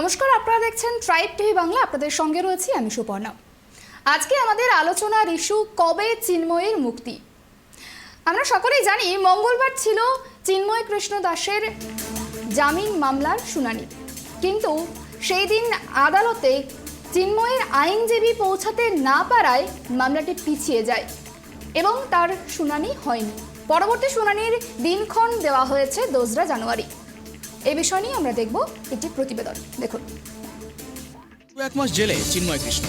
নমস্কার, আপনারা দেখছেন ট্রাইব টিভি বাংলা। আপনাদের সঙ্গে রয়েছি আমি সুপর্ণা। আজকে আমাদের আলোচনার ইস্যু কবে চিন্ময়ের মুক্তি। আমরা সকলেই জানি মঙ্গলবার ছিল চিন্ময় কৃষ্ণ দাসের জামিন মামলার শুনানি, কিন্তু সেই দিন আদালতে চিন্ময়ের আইনজীবী পৌঁছাতে না পারায় মামলাটি পিছিয়ে যায় এবং তার শুনানি হয়নি। পরবর্তী শুনানির দিনক্ষণ দেওয়া হয়েছে 2রা জানুয়ারি। এই বিষয় নিয়ে আমরা দেখব একটি প্রতিবেদন। দেখুন। 1 মাস জেলে চিন্ময় কৃষ্ণ।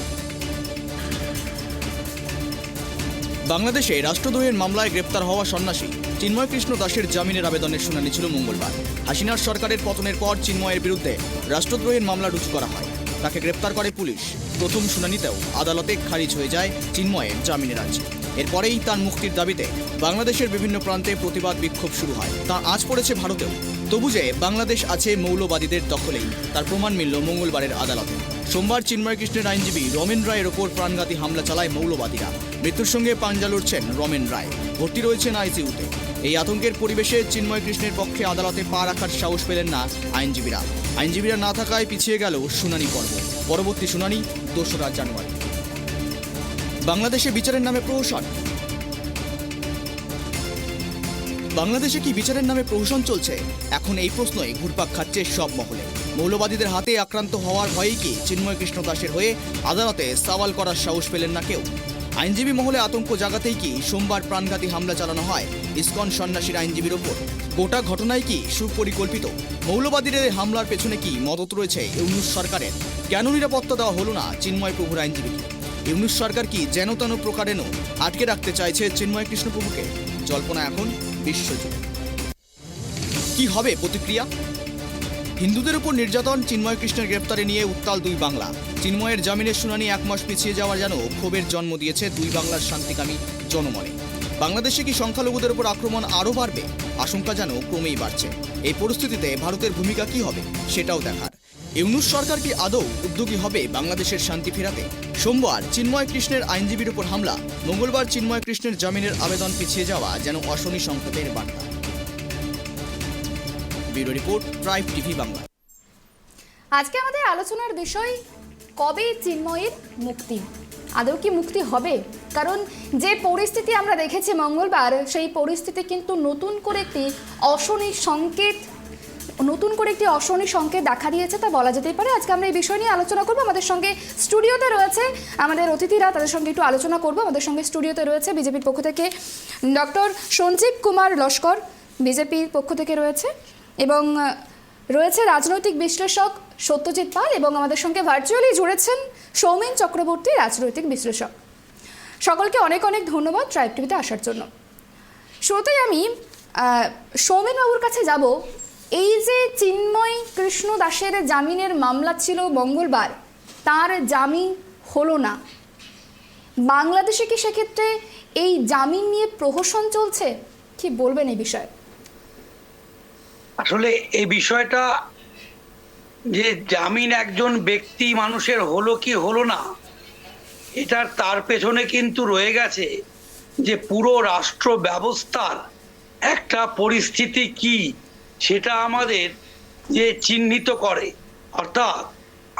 বাংলাদেশে রাষ্ট্রদ্রোহের মামলায় গ্রেপ্তার হওয়া সন্ন্যাসী চিন্ময় কৃষ্ণ দাসের জামিনের আবেদনের শুনানি ছিল মঙ্গলবার। হাসিনার সরকারের পতনের পর চিন্ময়ের বিরুদ্ধে রাষ্ট্রদ্রোহের মামলা রুজু করা হয়। তাকে গ্রেপ্তার করে পুলিশ। প্রথম শুনানিতেও আদালতে খারিজ হয়ে যায় চিন্ময়ের জামিনের আর্জি। এরপরেই তার মুক্তির দাবিতে বাংলাদেশের বিভিন্ন প্রান্তে প্রতিবাদ বিক্ষোভ শুরু হয়। তা আজ পড়েছে ভারতেও। তবু যে বাংলাদেশ আছে মৌলবাদীদের দখলেই, তার প্রমাণ মিলল মঙ্গলবারের আদালতে। সোমবার চিন্ময় কৃষ্ণের আইনজীবী রমেন রায়ের ওপর প্রাণঘাতী হামলা চালায় মৌলবাদীরা। মৃত্যুর সঙ্গে পাঞ্জা লড়ছেন রমেন রায়, ভর্তি রয়েছেন আইসিইউতে। এই আতঙ্কের পরিবেশে চিন্ময় কৃষ্ণের পক্ষে আদালতে পা রাখার সাহস পেলেন না আইনজীবীরা না থাকায় পিছিয়ে গেল শুনানি পর্ব। পরবর্তী শুনানি 2রা জানুয়ারি। বাংলাদেশে বিচারের নামে প্রহসন। বাংলাদেশে কি বিচারের নামে প্রহসন চলছে? এখন এই প্রশ্নই ঘুরপাক খাচ্ছে সব মহলে। মৌলবাদীদের হাতে আক্রান্ত হওয়ার ভয়েই কি চিন্ময় কৃষ্ণ দাসের হয়ে আদালতে সওয়াল করার সাহস পেলেন না কেউ? আইনজীবী মহলে আতঙ্ক জাগাতেই কি সোমবার প্রাণঘাতী হামলা চালানো হয় ইসকন সন্ন্যাসীর আইনজীবীর ওপর? গোটা ঘটনায় কি সুপরিকল্পিত? মৌলবাদীদের হামলার পেছনে কি মদত রয়েছে ইউনূস সরকারের? কেন নিরাপত্তা দেওয়া হলো না চিন্ময় প্রভুর আইনজীবীকে? ইউনূস সরকার কি যেন তেন প্রকারেনও আটকে রাখতে চাইছে চিন্ময় কৃষ্ণ প্রভুকে? জল্পনা এখন বিশ্বজুড়ে। কি হবে প্রতিক্রিয়া? হিন্দুদের উপর নির্যাতন, চিন্ময় কৃষ্ণের গ্রেপ্তারে নিয়ে উত্তাল দুই বাংলা। চিন্ময়ের জামিনের শুনানি 1 মাস পিছিয়ে যাওয়ার যেন ক্ষোভের জন্ম দিয়েছে দুই বাংলার শান্তিকামী জনমনে। বাংলাদেশে কি সংখ্যালঘুদের উপর আক্রমণ আরও বাড়বে? আশঙ্কা যেন ক্রমেই বাড়ছে। এই পরিস্থিতিতে ভারতের ভূমিকা কি হবে সেটাও দেখার। ইউনূস সরকার কি আদৌ উদ্যোগী হবে বাংলাদেশের শান্তি ফেরাতে? সোমবার চিন্ময় কৃষ্ণের আইনজীবীর উপর হামলা, মঙ্গলবার চিন্ময় কৃষ্ণের জামিনের আবেদন পিছিয়ে যাওয়া যেন অশনি সংকেতের বার্তা। Bureau report, tribe TV Bangla. আজকে আমাদের আলোচনার বিষয় কবে চিন্ময়ের মুক্তি। আদৌ কি মুক্তি হবে? কারণ যে পরিস্থিতি আমরা দেখেছি মঙ্গলবার, সেই পরিস্থিতি কিন্তু নতুন করে একটি অশনি সংকেত দেখা দিয়েছে, তা বলা যেতেই পারে। আজকে আমরা এই বিষয় নিয়ে আলোচনা করবো। আমাদের সঙ্গে স্টুডিওতে রয়েছে আমাদের অতিথিরা, তাদের সঙ্গে একটু আলোচনা করবো। আমাদের সঙ্গে স্টুডিওতে রয়েছে বিজেপির পক্ষ থেকে ডক্টর সঞ্জীব কুমার লস্কর, বিজেপির পক্ষ থেকে রয়েছে, এবং রয়েছে রাজনৈতিক বিশ্লেষক সত্যজিৎ পাল, এবং আমাদের সঙ্গে ভার্চুয়ালি জুড়েছেন সৌমেন চক্রবর্তী, রাজনৈতিক বিশ্লেষক। সকলকে অনেক অনেক ধন্যবাদ ট্রাইব টিভিতে আসার জন্য। শুরুতেই আমি সৌমেন বাবুর কাছে যাব। এই যে চিন্ময় কৃষ্ণ দাসের জামিনের মামলা ছিল মঙ্গলবার, তার জামিন হলো না, বাংলাদেশে কি সেক্ষেত্রে এই জামিন নিয়ে প্রহসন চলছে? কি বলবেন এই বিষয়ে? আসলে এই বিষয়টা যে জামিন একজন ব্যক্তি মানুষের হলো কি হলো না, এটার তার পেছনে কিন্তু রয়ে গেছে যে পুরো রাষ্ট্র ব্যবস্থার একটা পরিস্থিতি কি, সেটা আমাদের যে চিহ্নিত করে। অর্থাৎ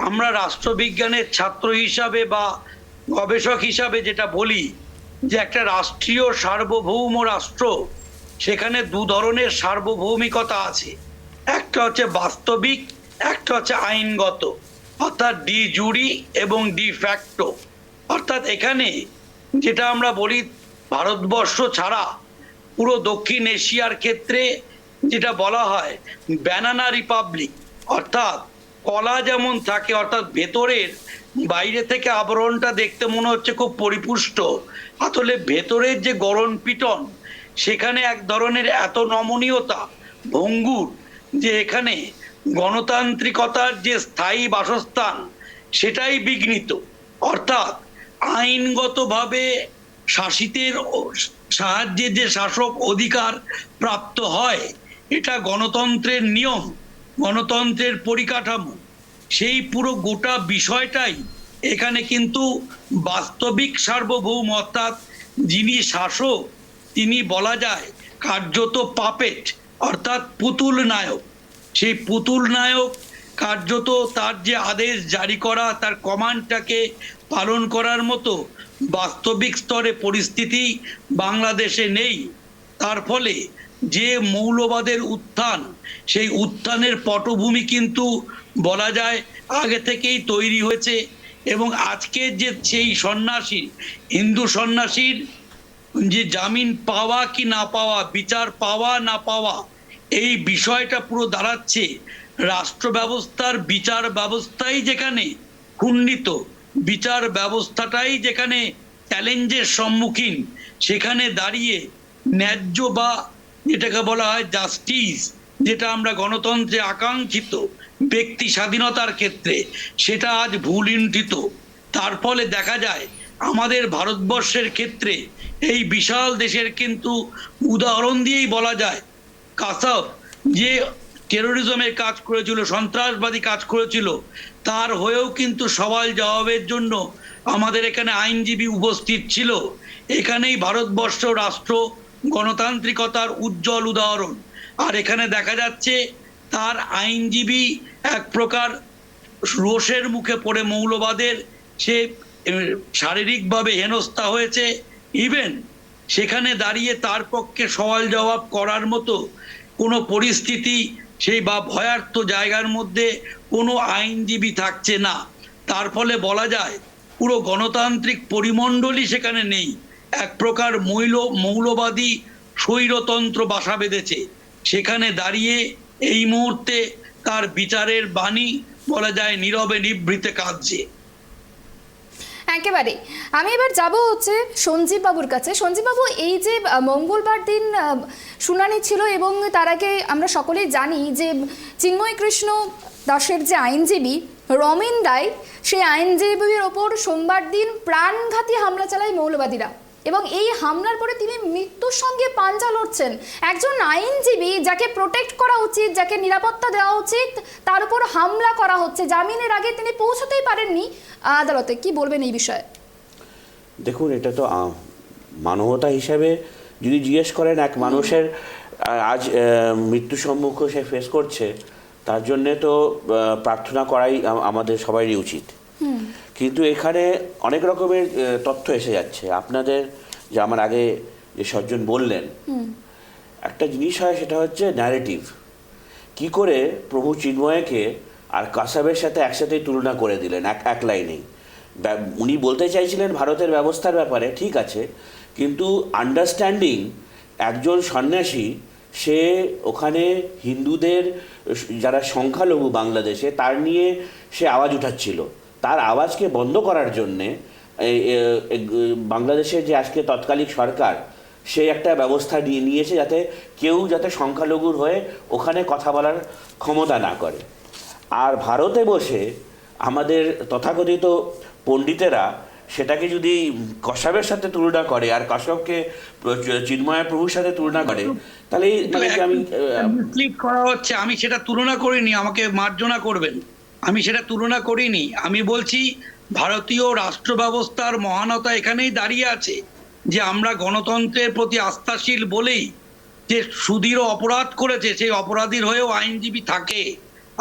আমরা রাষ্ট্রবিজ্ঞানের ছাত্র হিসাবে বা গবেষক হিসাবে যেটা বলি যে একটা রাষ্ট্রীয় সার্বভৌম রাষ্ট্র, সেখানে 2 ধরনের সার্বভৌমিকতা আছে। একটা হচ্ছে বাস্তবিক, একটা হচ্ছে আইনগত, অর্থাৎ ডি জুরি এবং ডি ফ্যাক্টো। অর্থাৎ এখানে যেটা আমরা বলি ভারতবর্ষ ছাড়া পুরো দক্ষিণ এশিয়ার ক্ষেত্রে যেটা বলা হয় ব্যানানা রিপাবলিক, অর্থাৎ কলা যেমন থাকে, অর্থাৎ ভেতরের বাইরে থেকে আবরণটা দেখতে মনে হচ্ছে খুব পরিপুষ্ট, আসলে ভেতরের যে গড়ন পিটন সেখানে এক ধরনের এত নমনীয়তা ভঙ্গুর যে এখানে গণতান্ত্রিকতার যে স্থায়ী বাসস্থান সেটাই বিঘ্নিত। অর্থাৎ আইনগতভাবে শাসিতের সাহায্যে যে শাসক অধিকার প্রাপ্ত হয়, এটা গণতন্ত্রের নিয়ম, গণতন্ত্রের পরিকাঠামো, সেই পুরো গোটা বিষয়টাই এখানে কিন্তু বাস্তবিক সার্বভৌম, অর্থাৎ যিনি শাসক তিনি বলা যায় কার্যত পাপেট, অর্থাৎ পুতুল নায়ক। সেই পুতুল নায়ক কার্যত তার যে আদেশ জারি করা, তার কমান্ডটাকে পালন করার মতো বাস্তবিক স্তরে পরিস্থিতি বাংলাদেশে নেই। তার ফলে যে মৌলবাদের উত্থান, সেই উত্থানের পটভূমি কিন্তু বলা যায় আগে থেকেই তৈরি হয়েছে। এবং আজকের যে সেই সন্ন্যাসী, হিন্দু সন্ন্যাসীর যে জামিন পাওয়া কি না পাওয়া, বিচার পাওয়া না পাওয়া, এই বিষয়টা পুরো দাঁড়াচ্ছে রাষ্ট্র ব্যবস্থার বিচার ব্যবস্থাই যেখানে খুন্ডিত, বিচার ব্যবস্থাটাই যেখানে চ্যালেঞ্জের সম্মুখীন, সেখানে দাঁড়িয়ে ন্যায্য বা যেটাকে বলা হয় জাস্টিস, যেটা আমরা গণতন্ত্রে আকাঙ্ক্ষিত ব্যক্তি স্বাধীনতার ক্ষেত্রে, সেটা আজ ভুলুণ্ঠিত। তার ফলে দেখা যায় আমাদের ভারতবর্ষের ক্ষেত্রে, এই বিশাল দেশের কিন্তু উদাহরণ দিয়েই বলা যায়, কাসাব যে টেরোরিজমের কাজ করেছিল, সন্ত্রাসবাদী কাজ করেছিল, তার হয়েও কিন্তু সওয়াল জবাবের জন্য আমাদের এখানে আইনজীবী উপস্থিত ছিল। এখানেই ভারতবর্ষ রাষ্ট্র গণতান্ত্রিকতার উজ্জ্বল উদাহরণ। আর এখানে দেখা যাচ্ছে তার আইনজীবী এক প্রকার রোষের মুখে পড়ে মৌলবাদের সে শারীরিকভাবে হেনস্থা হয়েছে। ইভেন সেখানে দাঁড়িয়ে তার পক্ষে সওয়াল জবাব করার মতো কোনো পরিস্থিতি সেই বা ভয়ার্থ জায়গার মধ্যে কোনো আইনজীবী থাকছে না। তার ফলে বলা যায় পুরো গণতান্ত্রিক পরিমণ্ডলই সেখানে নেই। এক প্রকার মৌলবাদী স্বৈরতন্ত্র বাসা বেঁধেছে। সেখানে দাঁড়িয়ে এই মুহূর্তে তার বিচারের বাণী বলা যায় নীরবে নিভৃতে কাঁদছে। একেবারে। আমি এবার যাব হচ্ছে সঞ্জীব বাবুর কাছে। সঞ্জীব বাবু, এই যে মঙ্গলবার দিন শুনানি ছিল এবং তার আগে আমরা সকলেই জানি যে চিন্ময় কৃষ্ণ দাসের যে আইনজীবী রমেন রায়, সেই আইনজীবীর ওপর সোমবার দিন প্রাণঘাতী হামলা চালায় মৌলবাদীরা এবং এই হামলার পরে তিনি মৃত্যুর সঙ্গে পাঞ্জা লড়ছেন। একজন আইনজীবী যাকে প্রোটেক্ট করা উচিত, যাকে নিরাপত্তা দেওয়া উচিত, তার উপর হামলা করা হচ্ছে। জামিনের আগে তিনি পৌঁছতেই পারেননি আদালতে। কি বলবেন এই বিষয়ে? দেখুন, এটা তো মানবতা হিসেবে যদি জিজ্ঞেস করেন, এক মানুষের আজ মৃত্যু সম্মুখ সে ফেস করছে, তার জন্যে তো প্রার্থনা করাই আমাদের সবারই উচিত। কিন্তু এখানে অনেক রকমের তথ্য এসে যাচ্ছে। আপনাদের যে আমার আগে যে সজ্জন বললেন, একটা জিনিস হয়, সেটা হচ্ছে ন্যারেটিভ। কি করে প্রভু চিন্ময়কে আর কাসাবের সাথে একসাথেই তুলনা করে দিলেন এক লাইনেই। উনি বলতে চাইছিলেন ভারতের ব্যবস্থার ব্যাপারে, ঠিক আছে, কিন্তু আন্ডারস্ট্যান্ডিং একজন সন্ন্যাসী, সে ওখানে হিন্দুদের যারা সংখ্যালঘু বাংলাদেশে, তার নিয়ে সে আওয়াজ উঠাচ্ছিল। তার আওয়াজকে বন্ধ করার জন্যে বাংলাদেশের যে আজকে তৎকালীন সরকার, সে একটা ব্যবস্থা নিয়েছে যাতে কেউ যাতে সংখ্যালঘুর হয়ে ওখানে কথা বলার ক্ষমতা না করে। আর ভারতে বসে আমাদের তথাকথিত পণ্ডিতেরা সেটাকে যদি কসাবের সাথে তুলনা করে আর কসাবকে চিন্ময় প্রভুর সাথে তুলনা করে, তাহলে আমি ক্লিক করা হচ্ছে। আমি সেটা তুলনা করিনি, আমাকে মার্জনা করবেন। আমি সেটা তুলনা করিনি। আমি বলছি ভারতীয় রাষ্ট্র ব্যবস্থার মহানতা এখানেই দাঁড়িয়ে আছে যে আমরা গণতন্ত্রের প্রতি আস্থাশীল বলেই যে সুদৃঢ় অপরাধ করেছে, সেই অপরাধীর হয়েও আইনজীবী থাকে,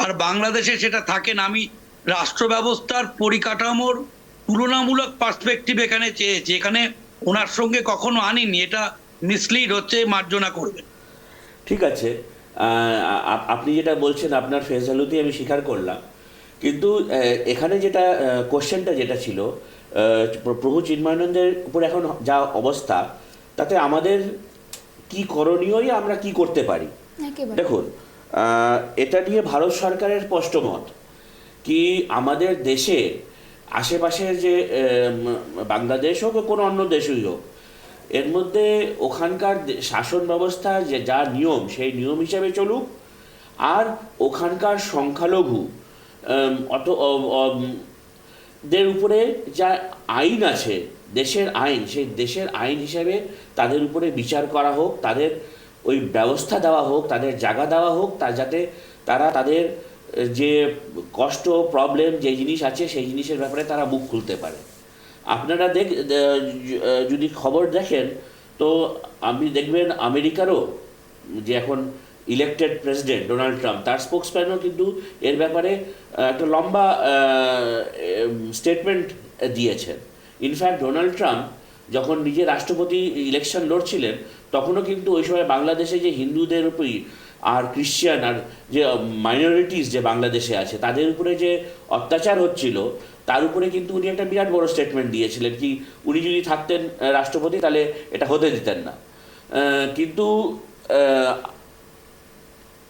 আর বাংলাদেশে সেটা থাকে না। আমি রাষ্ট্র ব্যবস্থার পরিকাঠামোর তুলনামূলক পার্সপেক্টিভ এখানে চেয়েছি, এখানে ওনার সঙ্গে কখনো আনিনি। এটা মিসলিড হচ্ছে, মার্জনা করবেন। ঠিক আছে, আপনি যেটা বলছেন আপনার ফেস ভ্যালুতেই আমি স্বীকার করলাম। কিন্তু এখানে যেটা কোশ্চেনটা যেটা ছিল, প্রভু চিন্ময়ানন্দের উপর এখন যা অবস্থা, তাতে আমাদের কি করণীয়, আমরা কি করতে পারি। দেখুন, এটা নিয়ে ভারত সরকারের স্পষ্ট মত কি আমাদের দেশে আশেপাশের যে বাংলাদেশ হোক কোনো অন্য দেশই হোক, এর মধ্যে ওখানকার শাসন ব্যবস্থা যে যা নিয়ম, সেই নিয়ম হিসাবে চলুক। আর ওখানকার সংখ্যালঘু দের উপরে যা আইন আছে, দেশের আইন, সেই দেশের আইন হিসেবে তাদের উপরে বিচার করা হোক, তাদের ওই ব্যবস্থা দেওয়া হোক, তাদের জায়গা দেওয়া হোক, যাতে তারা তাদের যে কষ্ট, প্রবলেম, যে জিনিস আছে, সেই জিনিসের ব্যাপারে তারা মুখ খুলতে পারে। আপনারা যদি খবর দেখেন, তো আপনি দেখবেন আমেরিকারও যে এখন ইলেক্টেড প্রেসিডেন্ট ডোনাল্ড ট্রাম্প, তার স্পোক্সম্যানও কিন্তু এর ব্যাপারে একটা লম্বা স্টেটমেন্ট দিয়েছেন। ইনফ্যাক্ট ডোনাল্ড ট্রাম্প যখন নিজে রাষ্ট্রপতি ইলেকশন লড়ছিলেন তখনও কিন্তু ওই সময় বাংলাদেশে যে হিন্দুদের উপরই আর ক্রিশ্চিয়ান আর যে মাইনরিটিস যে বাংলাদেশে আছে তাদের উপরে যে অত্যাচার হচ্ছিল তার উপরে কিন্তু উনি একটা বিরাট বড় স্টেটমেন্ট দিয়েছিলেন কি উনি যদি থাকতেন রাষ্ট্রপতি তাহলে এটা হতে দিতেন না। কিন্তু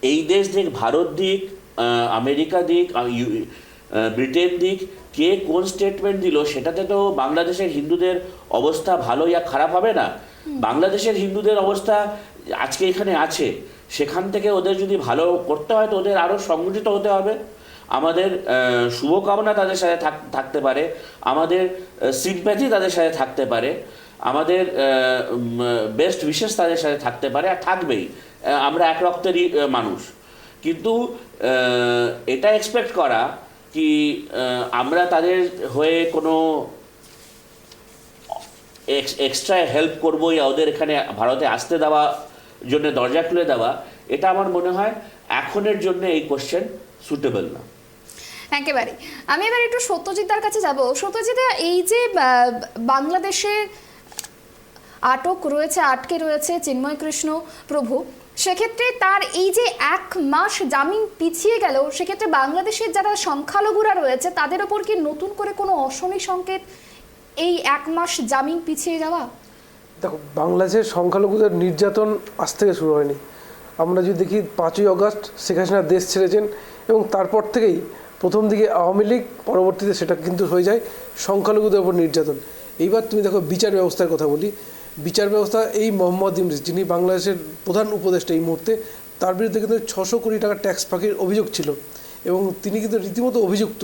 এই দেশ দিক, ভারত দিক, আমেরিকা দিক, ব্রিটেন দিক, কে কোন স্টেটমেন্ট দিল সেটাতে তো বাংলাদেশের হিন্দুদের অবস্থা ভালো ইয়া খারাপ হবে না। বাংলাদেশের হিন্দুদের অবস্থা আজকে এখানে আছে, সেখান থেকে ওদের যদি ভালো করতে হয় তো ওদের আরও সংগঠিত হতে হবে। আমাদের শুভকামনা তাদের সাথে থাকতে পারে, আমাদের সিম্প্যাথি তাদের সাথে থাকতে পারে, আমাদের বেস্ট উইশেস তাদের সাথে থাকতে পারে, আর থাকবেই। আমরা এক রক্তেরই মানুষ। কিন্তু এটা এক্সপেক্ট করা কি আমরা তাদের হয়ে কোনো এক্সট্রা হেল্প করবো ইয়া ওদের এখানে ভারতে আসতে দেওয়া জন্য দরজা খুলে দেওয়া, এটা আমার মনে হয় এখনের জন্য এই কোশ্চেন সুটেবল না। একেবারে। আমি এবার একটু সত্যজিৎদার কাছে যাব। সত্যজিৎ, এই যে বাংলাদেশে আটকে রয়েছে চিন্ময় কৃষ্ণ প্রভু, সেক্ষেত্রে তার এই যে 1 মাস জামিন পিছিয়ে গেল, সেক্ষেত্রে বাংলাদেশের যারা সংখ্যালঘুরা রয়েছে তাদের ওপর কি নতুন করে কোনো অশনি সংকেত এই 1 মাস জামিন পিছিয়ে যাওয়া? দেখো, বাংলাদেশের সংখ্যালঘুদের নির্যাতন আজ থেকে শুরু হয়নি। আমরা যদি দেখি 5ই আগস্ট শেখ হাসিনা দেশ ছেড়েছেন এবং তারপর থেকেই প্রথম দিকে আওয়ামী লীগ, পরবর্তীতে সেটা কিন্তু হয়ে যায় সংখ্যালঘুদের উপর নির্যাতন। এইবার তুমি দেখো বিচার ব্যবস্থার কথা বলি। বিচার ব্যবস্থা, এই মোহাম্মদ ইউনূস যিনি বাংলাদেশের প্রধান উপদেষ্টা এই মুহূর্তে, তার বিরুদ্ধে কিন্তু 600 কোটি টাকা ট্যাক্স ফাঁকির অভিযোগ ছিল এবং তিনি কিন্তু রীতিমতো অভিযুক্ত।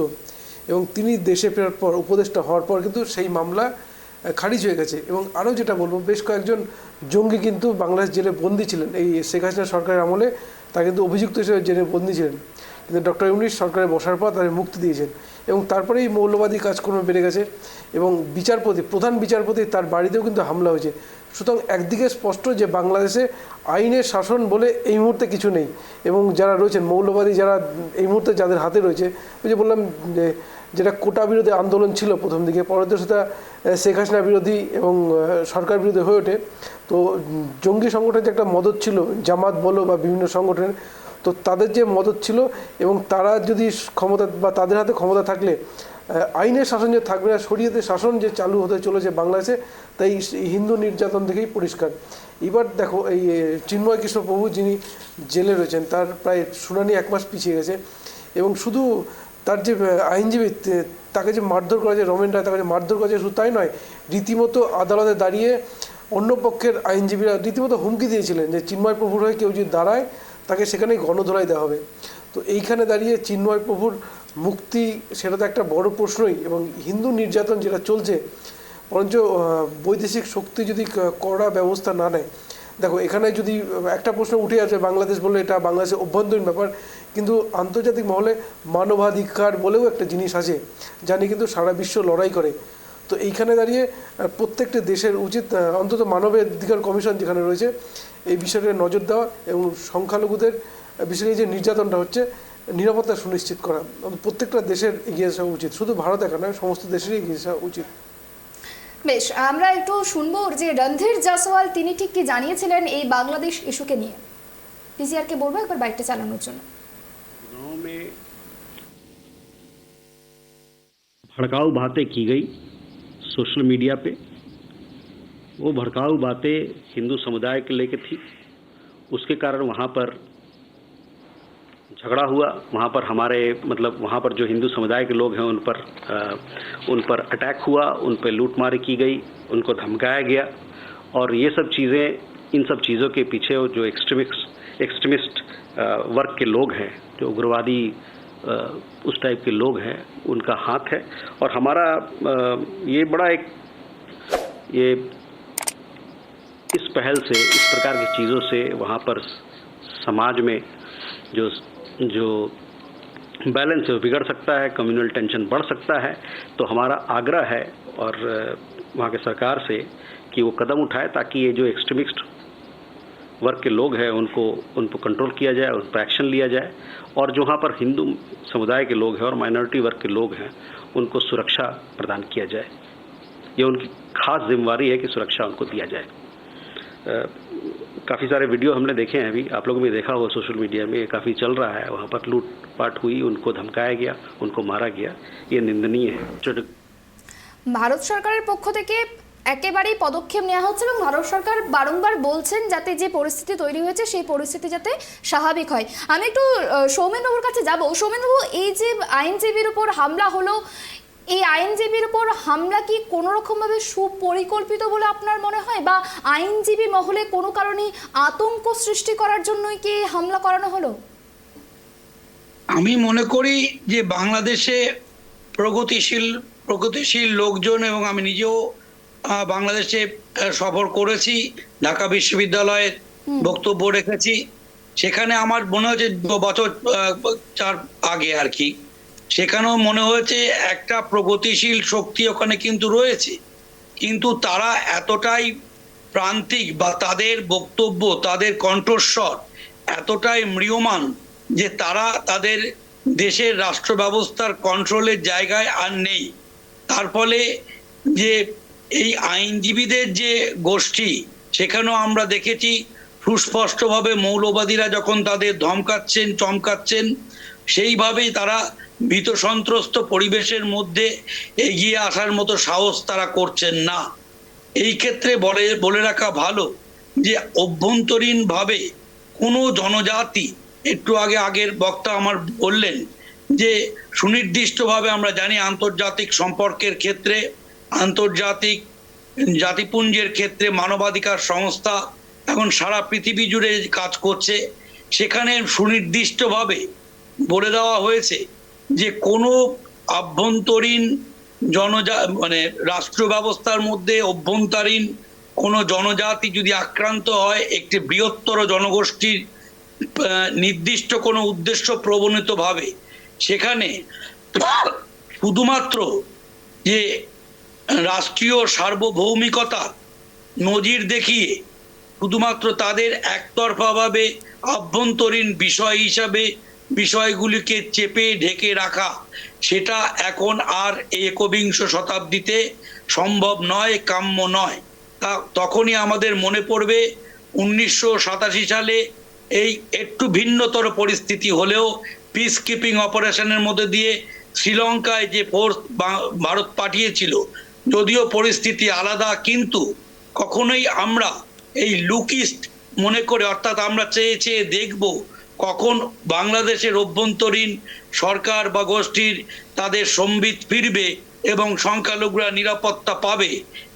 এবং তিনি দেশে ফেরার পর, উপদেষ্টা হওয়ার পর কিন্তু সেই মামলা খারিজ হয়ে গেছে। এবং আরও যেটা বলবো, বেশ কয়েকজন জঙ্গি কিন্তু বাংলাদেশ জেলে বন্দী ছিলেন এই শেখ হাসিনা সরকারের আমলে, তা কিন্তু অভিযুক্ত হিসেবে জেলে বন্দী ছিলেন। কিন্তু ডক্টর ইউনূস সরকারে বসার পর তাদের মুক্তি দিয়েছেন এবং তারপরেই মৌলবাদী কাজকর্ম বেড়ে গেছে এবং প্রধান বিচারপতি তার বাড়িতেও কিন্তু হামলা হয়েছে। সুতরাং একদিকে স্পষ্ট যে বাংলাদেশে আইনের শাসন বলে এই মুহূর্তে কিছু নেই এবং যারা রয়েছেন মৌলবাদী, যারা এই মুহূর্তে যাদের হাতে রয়েছে, ওই যে বললাম যে যেটা কোটা বিরোধী আন্দোলন ছিল প্রথম দিকে, পরে তো সেটা শেখ হাসিনা বিরোধী এবং সরকার বিরোধী হয়ে ওঠে। তো জঙ্গি সংগঠনের যে একটা মদত ছিল, জামাত বলো বা বিভিন্ন সংগঠনের, তো তাদের যে মদত ছিল এবং তারা যদি ক্ষমতা বা তাদের হাতে ক্ষমতা থাকলে আইনের শাসন যে থাকবে না, শরীয়তের শাসন যে চালু হতে চলেছে বাংলাদেশে, তাই হিন্দু নির্যাতন দেখেই পরিষ্কার। এবার দেখো, এই চিন্ময় কৃষ্ণ প্রভু যিনি জেলে রয়েছেন, তার প্রায় শুনানি 1 মাস পিছিয়ে গেছে এবং শুধু তার যে আইনজীবী তাকে যে মারধর করা যায়, রমেন রায় তাকে যে মারধর করা যায়, শুধু তাই নয়, রীতিমতো আদালতে দাঁড়িয়ে অন্য পক্ষের আইনজীবীরা রীতিমতো হুমকি দিয়েছিলেন যে চিন্ময় প্রভুর হয়ে কেউ যদি দাঁড়ায় তাকে সেখানেই গণধোলাই দেওয়া হবে। তো এইখানে দাঁড়িয়ে চিন্ময় প্রভুর মুক্তি, সেটা তো একটা বড় প্রশ্নই। এবং হিন্দু নির্যাতন যেটা চলছে, বরঞ্চ বৈদেশিক শক্তি যদি কড়া ব্যবস্থা না নেয়, দেখো এখানে যদি একটা প্রশ্ন উঠে আসে, বাংলাদেশ বলে এটা বাংলাদেশের অভ্যন্তরীণ ব্যাপার, কিন্তু আন্তর্জাতিক মহলে মানবাধিকার বলেও একটা জিনিস আছে যা নিয়ে কিন্তু সারা বিশ্ব লড়াই করে। তো এইখানে দাঁড়িয়ে প্রত্যেকটা দেশের উচিত অন্তত মানবাধিকার কমিশন যেখানে রয়েছে এই বিষয়টাকে নজর দেওয়া এবং সংখ্যালঘুদের বিষয়ে যে নির্যাতনটা হচ্ছে নিরাপত্তা সুনিশ্চিত করা। প্রত্যেকটা দেশের এগিয়ে আসা উচিত, শুধু ভারত একা নয়, সমস্ত দেশেরই এগিয়ে আসা উচিত। বেশ, আমরা একটু শুনবো যে রণধীর জাসওয়াল তিনি ঠিক কি জানিয়েছিলেন এই বাংলাদেশ ইস্যুকে নিয়ে। পিসিআরকে বলবো একবার বাইকটা চালানোর জন্য। गांव में भड़काऊ बातें की गई सोशल मीडिया पे। वो भड़काऊ बातें हिंदू समुदाय के लेके थी, उसके कारण वहाँ पर झगड़ा हुआ। वहाँ पर हमारे वहाँ पर जो हिंदू समुदाय के लोग हैं उन पर अटैक हुआ, उन पर लूटमारी की गई, उनको धमकाया गया। और ये सब चीज़ें, इन सब चीज़ों के पीछे जो एक्सट्रीमिस्ट वर्ग के लोग हैं, जो उग्रवादी उस टाइप के लोग हैं, उनका हाथ है। और हमारा ये बड़ा ये इस पहल से, इस प्रकार की चीज़ों से वहाँ पर समाज में जो बैलेंस है वो बिगड़ सकता है, कम्युनल टेंशन बढ़ सकता है। तो हमारा आग्रह है और वहाँ के सरकार से कि वो कदम उठाए ताकि ये जो एक्सट्रीमिस्ट वर्ग के लोग हैं उन पर कंट्रोल किया जाए, उन पर एक्शन लिया जाए, और जहाँ पर हिंदू समुदाय के लोग हैं और माइनॉरिटी वर्ग के लोग हैं उनको सुरक्षा प्रदान किया जाए। ये उनकी खास जिम्मेवारी है कि सुरक्षा उनको दिया जाए। काफ़ी सारे वीडियो हमने देखे हैं, अभी आप लोगों ने देखा होगा सोशल मीडिया में, काफ़ी चल रहा है। वहाँ पर लूटपाट हुई, उनको धमकाया गया, उनको मारा गया, ये निंदनीय है। ভারত সরকারের পক্ষ থেকে একেবারেই পদক্ষেপ নেওয়া হচ্ছে এবং ভারত সরকার বারংবার বলছেন যাতে যে পরিস্থিতি তৈরি হয়েছে সেই পরিস্থিতি যাতে স্বাভাবিক হয়। আমি একটু সৌমেনবাবুর কাছে যাব। সৌমেনবাবু, এই যে আইনজীবীর উপর হামলা হলো, এই আইনজীবীর উপর হামলা কি কোনো রকমভাবে সুপরিকল্পিত বলে আপনার মনে হয়, বা আইনজীবী মহলে কোনো কারণে আতঙ্ক সৃষ্টি করার জন্যই কি হামলা করানো হলো? আমি মনে করি যে বাংলাদেশে প্রগতিশীল লোকজন, এবং আমি নিজেও বাংলাদেশে সফর করেছি, ঢাকা বিশ্ববিদ্যালয়ে বক্তব্য রেখেছি। সেখানে আমার মনে হচ্ছে 2 বছর 4 আগে আর কি, সেখানেও মনে হয়েছে একটা প্রগতিশীল শক্তি ওখানে কিন্তু রয়েছে, কিন্তু তারা এতটাই প্রান্তিক বা তাদের বক্তব্য, তাদের কণ্ঠস্বর এতটাই ম্রিয়মান যে তারা তাদের দেশের রাষ্ট্র ব্যবস্থার কন্ট্রোলের জায়গায় আর নেই। তার ফলে যে এই আইনজীবীদের যে গোষ্ঠী, সেখানেও আমরা দেখেছি সুস্পষ্টভাবে মৌলবাদীরা যখন তাদের ধমকাচ্ছেন, চমকাচ্ছেন, সেইভাবেই তারা ভীত সন্ত্রস্ত পরিবেশের মধ্যে এগিয়ে আসার মতো সাহস তারা করছেন না। এই ক্ষেত্রে বলে রাখা ভালো যে অভ্যন্তরীণভাবে কোনো জনজাতি, একটু আগের বক্তা আমার বললেন যে সুনির্দিষ্টভাবে আমরা জানি আন্তর্জাতিক সম্পর্কের ক্ষেত্রে, আন্তর্জাতিক জাতিপুঞ্জের ক্ষেত্রে মানবাধিকার সংস্থা এখন সারা পৃথিবী জুড়ে কাজ করছে। সেখানে সুনির্দিষ্টভাবে বলে দেওয়া হয়েছে যে কোনো আভ্যন্তরীণ মানে রাষ্ট্র ব্যবস্থার মধ্যে অভ্যন্তরীণ কোনো জনজাতি যদি আক্রান্ত হয়, একটি বৃহত্তর জনগোষ্ঠীর নির্দিষ্ট কোনো উদ্দেশ্য প্রবণিতভাবে, সেখানে শুধুমাত্র যে রাষ্ট্রীয় সার্বভৌমিকতা নজির দেখিয়ে শুধুমাত্র তাদের একতরফাভাবে আভ্যন্তরীণ বিষয় হিসাবে বিষয়গুলিকে চেপে ঢেকে রাখা, সেটা এখন আর একবিংশ শতাব্দীতে সম্ভব নয়, কাম্য নয়। তখনই আমাদের মনে পড়বে 1987 সালে এই একটু ভিন্নতর পরিস্থিতি হলেও পিস কিপিং অপারেশনের মধ্যে দিয়ে শ্রীলঙ্কায় যে ফোর্স ভারত পাঠিয়েছিল, যদিও পরিস্থিতি আলাদা, কিন্তু কখনোই আমরা এই লুকিস্ট মনে করে, অর্থাৎ আমরা চেয়ে দেখব কখন বাংলাদেশের অভ্যন্তরীণ সরকার বা গোষ্ঠীর তাদের সম্বিত ফিরবে এবং সংখ্যালঘুরা নিরাপত্তা পাবে,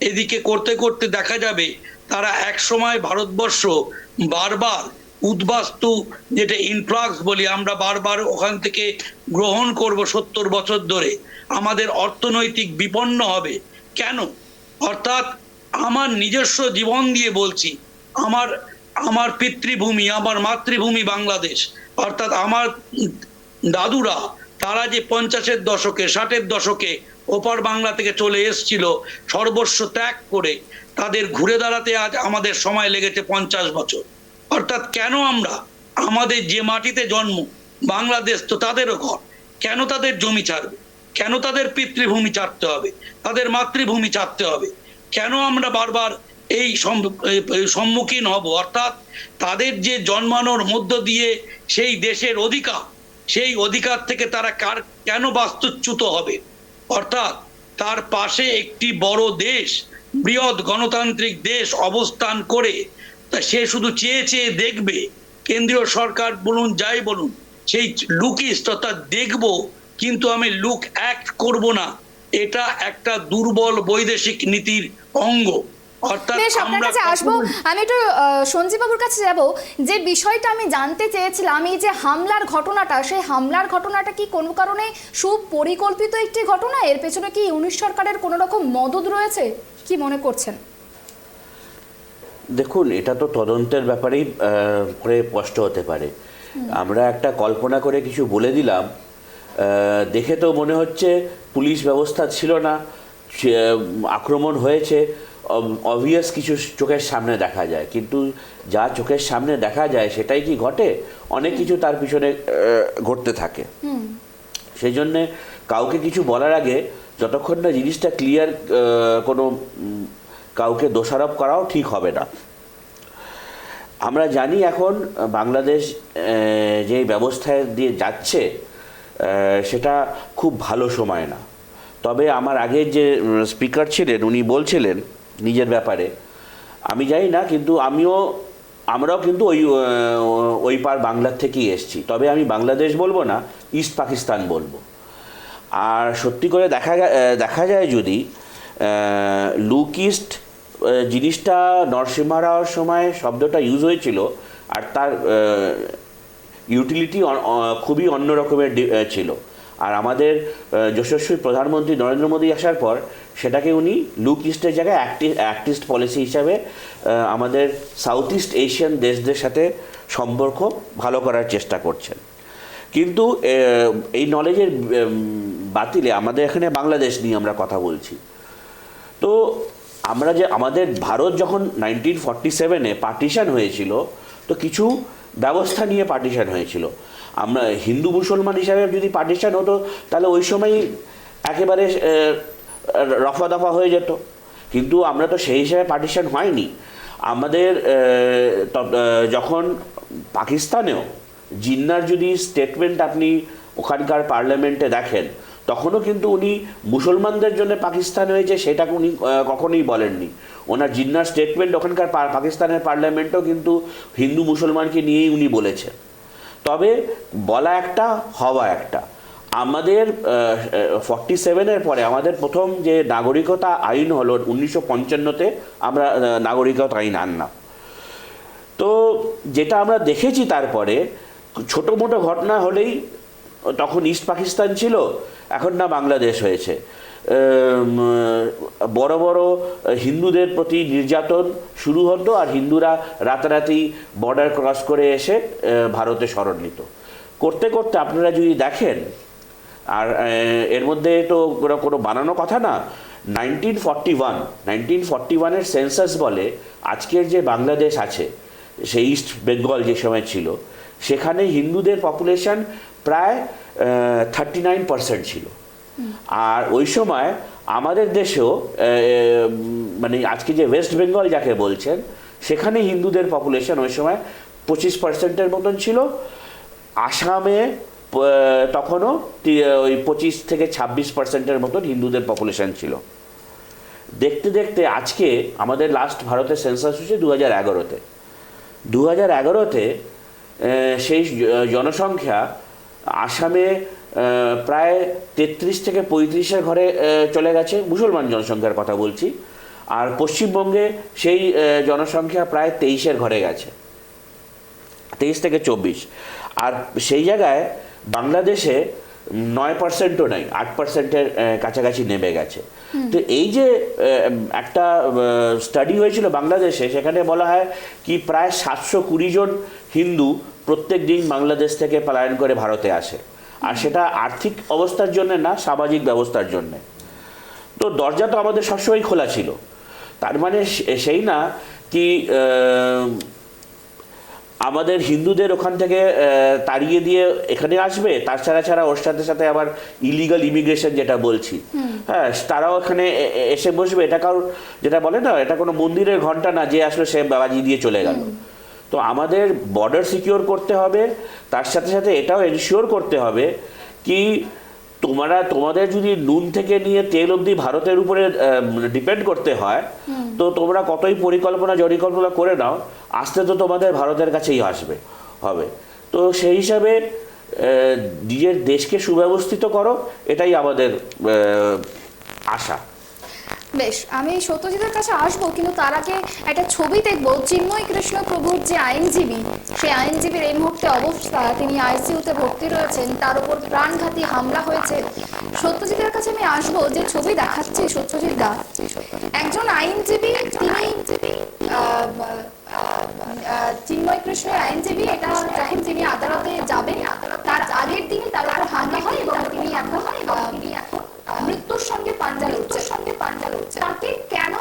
এদিকে করতে করতে দেখা যাবে তারা একসময় ভারতবর্ষ বারবার উদ্বাস্তু, যেটা ইনফ্লাক্স বলি আমরা, বারবার ওখান থেকে গ্রহণ করব 70 বছর ধরে, আমাদের অর্থনৈতিক বিপন্ন হবে। কেন? অর্থাৎ আমার নিজস্ব জীবন দিয়ে বলছি, আমার পিতৃভূমি, আমার মাতৃভূমি বাংলাদেশ, অর্থাৎ আমার দাদুরা তারা যে 50-এর দশকে 60-এর দশকে ওপার বাংলা থেকে চলে এসছিল সর্বস্ব ত্যাগ করে, তাদের ঘুরে দাঁড়াতে আজ আমাদের সময় লেগেছে 50 বছর। অর্থাৎ কেন আমরা আমাদের যে মাটিতে জন্ম, বাংলাদেশ তো তাদেরও ঘর, কেন তাদের জমি ছাড়বে? কেন তাদের পিতৃভূমি ছাড়তে হবে, তাদের মাতৃভূমি ছাড়তে হবে? কেন আমরা বারবার এই সম্মুখীন হব? অর্থাৎ তাদের যে জন্মানোর মধ্য দিয়ে সেই দেশের অধিকার, সেই অধিকার থেকে তারা কেন বাস্তুচ্যুত হবে? অর্থাৎ তার পাশে একটি বড় দেশ, বৃহৎ গণতান্ত্রিক দেশ অবস্থান করে তা সে শুধু চেয়ে দেখবে, কেন্দ্রীয় সরকার বলুন যাই বলুন, সেই লুকিস্ট, অর্থাৎ দেখবো কিন্তু আমি লুক অ্যাক্ট করব না, এটা একটা দুর্বল বৈদেশিক নীতির অঙ্গ। বেশ, আপনার কাছে আসবো। আমি একটু সঞ্জীব বাবুর কাছে যাব। যে বিষয়টা আমি জানতে চেয়েছিলাম, এই যে হামলার ঘটনাটা, সেই হামলার ঘটনাটা কি কোনো কারণে সুপরিকল্পিত একটি ঘটনা? এর পেছনে কি ইউনিশ সরকারের কোনো রকম মদদ রয়েছে? কি মনে করছেন? দেখুন, এটা তো তদন্তের ব্যাপারেই পরে স্পষ্ট হতে পারে। আমরা একটা কল্পনা করে কিছু বলে দিলাম, দেখে তো মনে হচ্ছে পুলিশ ব্যবস্থা ছিল না, আক্রমণ হয়েছে, অবভিয়াস কিছু চোখের সামনে দেখা যায়, কিন্তু যা চোখের সামনে দেখা যায় সেটাই কি ঘটে? অনেক কিছু তার পিছনে ঘটতে থাকে। সেই জন্যে কাউকে কিছু বলার আগে যতক্ষণ না জিনিসটা ক্লিয়ার, কোনো কাউকে দোষারোপ করাও ঠিক হবে না। আমরা জানি এখন বাংলাদেশ যে ব্যবস্থায় দিয়ে যাচ্ছে সেটা খুব ভালো সময় না। তবে আমার আগের যে স্পিকার ছিলেন উনি বলছিলেন নিজের ব্যাপারে, আমি জানি না, কিন্তু আমরাও কিন্তু ওই পার বাংলার থেকেই এসছি। তবে আমি বাংলাদেশ বলবো না, ইস্ট পাকিস্তান বলবো। আর সত্যি করে দেখা যায় যদি লুক ইস্ট জিনিসটা নরসিংহ রাওর সময় শব্দটা ইউজ হয়েছিল, আর তার ইউটিলিটি খুবই অন্য রকমের ছিল। আর আমাদের যশস্বী প্রধানমন্ত্রী নরেন্দ্র মোদী আসার পর সেটাকে উনি লুক ইস্টের জায়গায় অ্যাক্ট ইস্ট পলিসি হিসাবে আমাদের সাউথ ইস্ট এশিয়ান দেশদের সাথে সম্পর্ক ভালো করার চেষ্টা করছেন। কিন্তু এই নলেজের বাতিলে আমাদের এখানে বাংলাদেশ নিয়ে আমরা কথা বলছি। তো আমাদের ভারত যখন 1947-এ পার্টিশন হয়েছিল, তো কিছু ব্যবস্থা নিয়ে পার্টিশন হয়েছিল। আমরা হিন্দু মুসলমান হিসাবে যদি পার্টিশন হতো তাহলে ওই সময় একেবারে রফা দফা হয়ে যেত, কিন্তু আমরা তো সেই হিসাবে পার্টিশন হয়নি। আমাদের যখন পাকিস্তানেও জিন্নার যদি স্টেটমেন্ট আপনি ওখানকার পার্লামেন্টে দেখেন, তখনও কিন্তু উনি মুসলমানদের জন্য পাকিস্তান হয়েছে সেটা উনি কখনোই বলেননি। ওনার জিন্নার স্টেটমেন্ট ওখানকার পাকিস্তানের পার্লামেন্টেও কিন্তু হিন্দু মুসলমানকে নিয়েই উনি বলেছেন। তবে বলা একটা, হওয়া একটা। আমাদের 47-এর পরে আমাদের প্রথম যে নাগরিকতা আইন হলো 1955-তে আমরা নাগরিকতা আইন আনলাম। তো যেটা আমরা দেখেছি তারপরে ছোটো মোটো ঘটনা হলেই তখন ইস্ট পাকিস্তান ছিল, এখন না বাংলাদেশ হয়েছে। বড় বড় হিন্দুদের প্রতি নির্যাতন শুরু হতো, আর হিন্দুরা রাতারাতি বর্ডার ক্রস করে এসে ভারতে শরণ নিত। করতে করতে আপনারা যদি দেখেন, আর এর মধ্যে তো কোনো বানানো কথা না, 1941-এর সেন্সাস বলে আজকের যে বাংলাদেশ আছে, সেই ইস্ট বেঙ্গল যে সময় ছিল, সেখানে হিন্দুদের পপুলেশন প্রায় 39% ছিল। আর ওই সময় আমাদের দেশেও মানে আজকে যে ওয়েস্ট বেঙ্গল যাকে বলছেন, সেখানে হিন্দুদের পপুলেশন ওই সময় 25%-এর মতন ছিল। আসামে তখনও ওই 25-26%-এর মতন হিন্দুদের পপুলেশন ছিল। দেখতে দেখতে আজকে আমাদের লাস্ট ভারতের সেন্সাস হচ্ছে 2011-তে। 2011-তে সেই জনসংখ্যা আসামে প্রায় 33-35-এর ঘরে চলে গেছে, মুসলমান জনসংখ্যার কথা বলছি। আর পশ্চিমবঙ্গে সেই জনসংখ্যা প্রায় 23-এর ঘরে গেছে, 23-24। আর সেই জায়গায় বাংলাদেশে 9%ও নাই, 8%-এর কাছাকাছি নেমে গেছে। তো এই যে একটা স্টাডি হয়েছিল বাংলাদেশে, সেখানে বলা হয় কি প্রায় 720 জন হিন্দু প্রত্যেক দিন বাংলাদেশ থেকে পলায়ন করে ভারতে আসে। আর সেটা আর্থিক অবস্থার জন্য না, সামাজিক ব্যবস্থার জন্যে। তো দরজা তো আমাদের সবসময় খোলা ছিল। তার মানে সেই না কি আমাদের হিন্দুদের ওখান থেকে তাড়িয়ে দিয়ে এখানে আসবে, তার ছাড়া ওর সাথে সাথে আবার ইলিগাল ইমিগ্রেশন যেটা বলছি, হ্যাঁ, তারাও এখানে এসে বসবে। এটা কারোর যেটা বলে না, এটা কোনো মন্দিরের ঘন্টা না যে আসলে সে বাবাজি দিয়ে চলে গেল। তো আমাদের বর্ডার সিকিউর করতে হবে, তার সাথে সাথে এটাও এনশিওর করতে হবে কি তোমাদের যদি নুন থেকে নিয়ে তেল অবধি ভারতের উপরে ডিপেন্ড করতে হয়, তো তোমরা কতই জরিকল্পনা করে নাও, আসতে তো তোমাদের ভারতের কাছেই হবে। তো সেই হিসাবে নিজের দেশকে সুব্যবস্থিত করো, এটাই আমাদের আশা। বেশ, আমি সত্যজিতের কাছে আসবো, কিন্তু তার আগে একটা ছবি দেখবো। চিন্ময় কৃষ্ণ প্রভুর যে আইনজীবী, সেই আইনজীবীর এই মুহূর্তে অবস্থা, তিনি আইসিইউতে ভর্তি রয়েছেন, তার উপর প্রাণঘাতী হামলা হয়েছে। সত্যজিতের কাছে আমি আসবো, যে ছবি দেখাচ্ছি সত্যজিৎ দা, একজন আইনজীবী, চিন্ময় কৃষ্ণ আইনজীবী, এটা যখন তিনি আদালতে যাবেন তার আগের দিনই তার উপর হামলা হয় এবং তিনি এখন মৃত্যুর সঙ্গে পাঞ্জা লড়ছে। তাকে কেন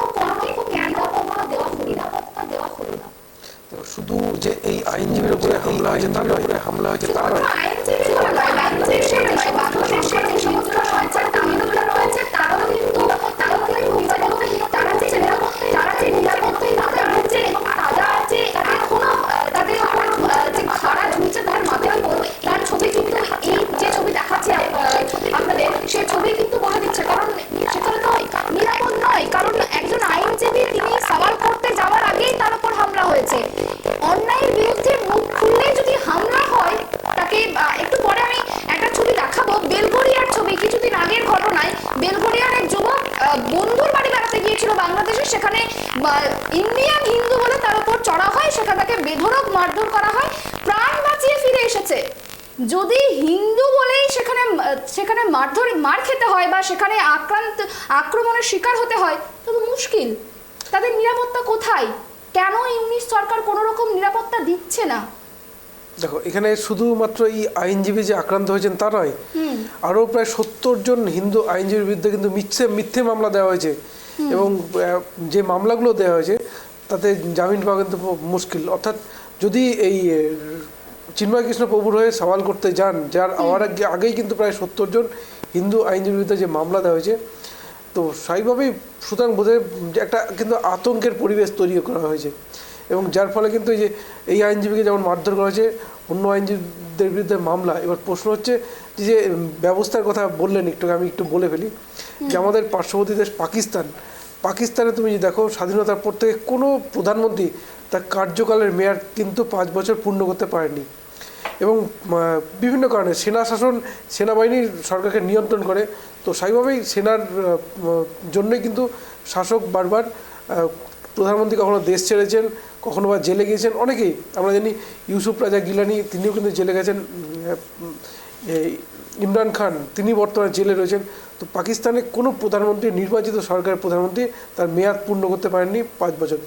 হলো না? তো শুধু যে এই আইনজীবীর উপরে হামলা হয়েছে তার উপরে হামলা হয়েছে তা নয়, আইনজীবী বলে নয়, বাংলাদেশের নয়, বাংলাদেশের যে হিন্দুরা রয়েছে, তামিলরা রয়েছে, তারাও কিন্তু বিচারপতি, তারা যে নিরাপত্তায় তাদের আছে, তারা যে এখনো তাদের যে খাড়া ঝুলছে তার মাথায় তার ছবি কিন্তু এই যে ছবি দেখাচ্ছে আপনাদের, সেই ছবি কিন্তু বলে দিচ্ছে, কারণ সেখানে নয়, নিরাপদ নয়, কারণ একজন আইনজীবী তিনি সওয়াল করতে যাওয়ার আগেই তার উপর হামলা হয়েছে। অন্যায়ের বিরুদ্ধে মুখ খুললে যদি হামলা হয়, তাকে একটু পরে আমি একটা ছবি দেখাবো, বেলগড়িয়ার ছবি, কিছুদিন আগের ঘটনায় বেলগড়িয়ার এক যুবক বন্ধুর বাড়ি বেড়াতে গিয়েছিল বাংলাদেশে, সেখানে ইন্ডিয়ান হিন্দু বলে তার উপর চড়া হয়, সেখানে তাকে বেধড়ক মারধর করা হয়, প্রাণ বাঁচিয়ে ফিরে এসেছে। যদি হিন্দু বলেই সেখানে মার খেতে হয় বা সেখানে আক্রমণের শিকার হতে হয়, তবে মুশকিল, তাদের নিরাপত্তা কোথায়? কেন ইউনিশ সরকার কোনো রকম নিরাপত্তা দিচ্ছে না? দেখো এখানে শুধুমাত্র এই আইনজীবী যে আক্রান্ত হয়েছেন তা নয়, আরও প্রায় 70 জন হিন্দু আইনজীবীর বিরুদ্ধে কিন্তু মিথ্যে মামলা দেওয়া হয়েছে, এবং যে মামলাগুলো দেওয়া হয়েছে তাতে জামিন পাওয়া কিন্তু মুশকিল। অর্থাৎ যদি এই চিন্ময় কৃষ্ণ প্রভুর হয়ে সওয়াল করতে যান, যার আগেই কিন্তু প্রায় 70 জন হিন্দু আইনজীবীর বিরুদ্ধে যে মামলা দেওয়া হয়েছে, তো স্বাভাবিকভাবেই সুতরাং বোধহয় একটা কিন্তু আতঙ্কের পরিবেশ তৈরি করা হয়েছে, এবং যার ফলে কিন্তু এই আইনজীবীকে যেমন মারধর করা হয়েছে, অন্য আইনজীবীদের বিরুদ্ধে মামলা। এবার প্রশ্ন হচ্ছে যে ব্যবস্থার কথা বললেন আমি একটু বলে ফেলি, যে আমাদের পার্শ্ববর্তী দেশ পাকিস্তানে তুমি যদি দেখো, স্বাধীনতার পর থেকে কোনো প্রধানমন্ত্রী তার কার্যকালের মেয়াদ কিন্তু 5 বছর পূর্ণ করতে পারেনি, এবং বিভিন্ন কারণে সেনাবাহিনী সরকারকে নিয়ন্ত্রণ করে। তো স্বাভাবিকভাবেই সেনার জন্যই কিন্তু শাসক বারবার প্রধানমন্ত্রী কখনো দেশ ছেড়েছেন, কখনো বা জেলে গিয়েছেন। অনেকেই আমরা জানি, ইউসুফ রাজা গিলানি তিনিও কিন্তু জেলে গেছেন, ইমরান খান তিনি বর্তমানে জেলে রয়েছেন। তো পাকিস্তানে কোনো প্রধানমন্ত্রী, নির্বাচিত সরকারের প্রধানমন্ত্রী তার মেয়াদ পূর্ণ করতে পারেননি 5 বছর।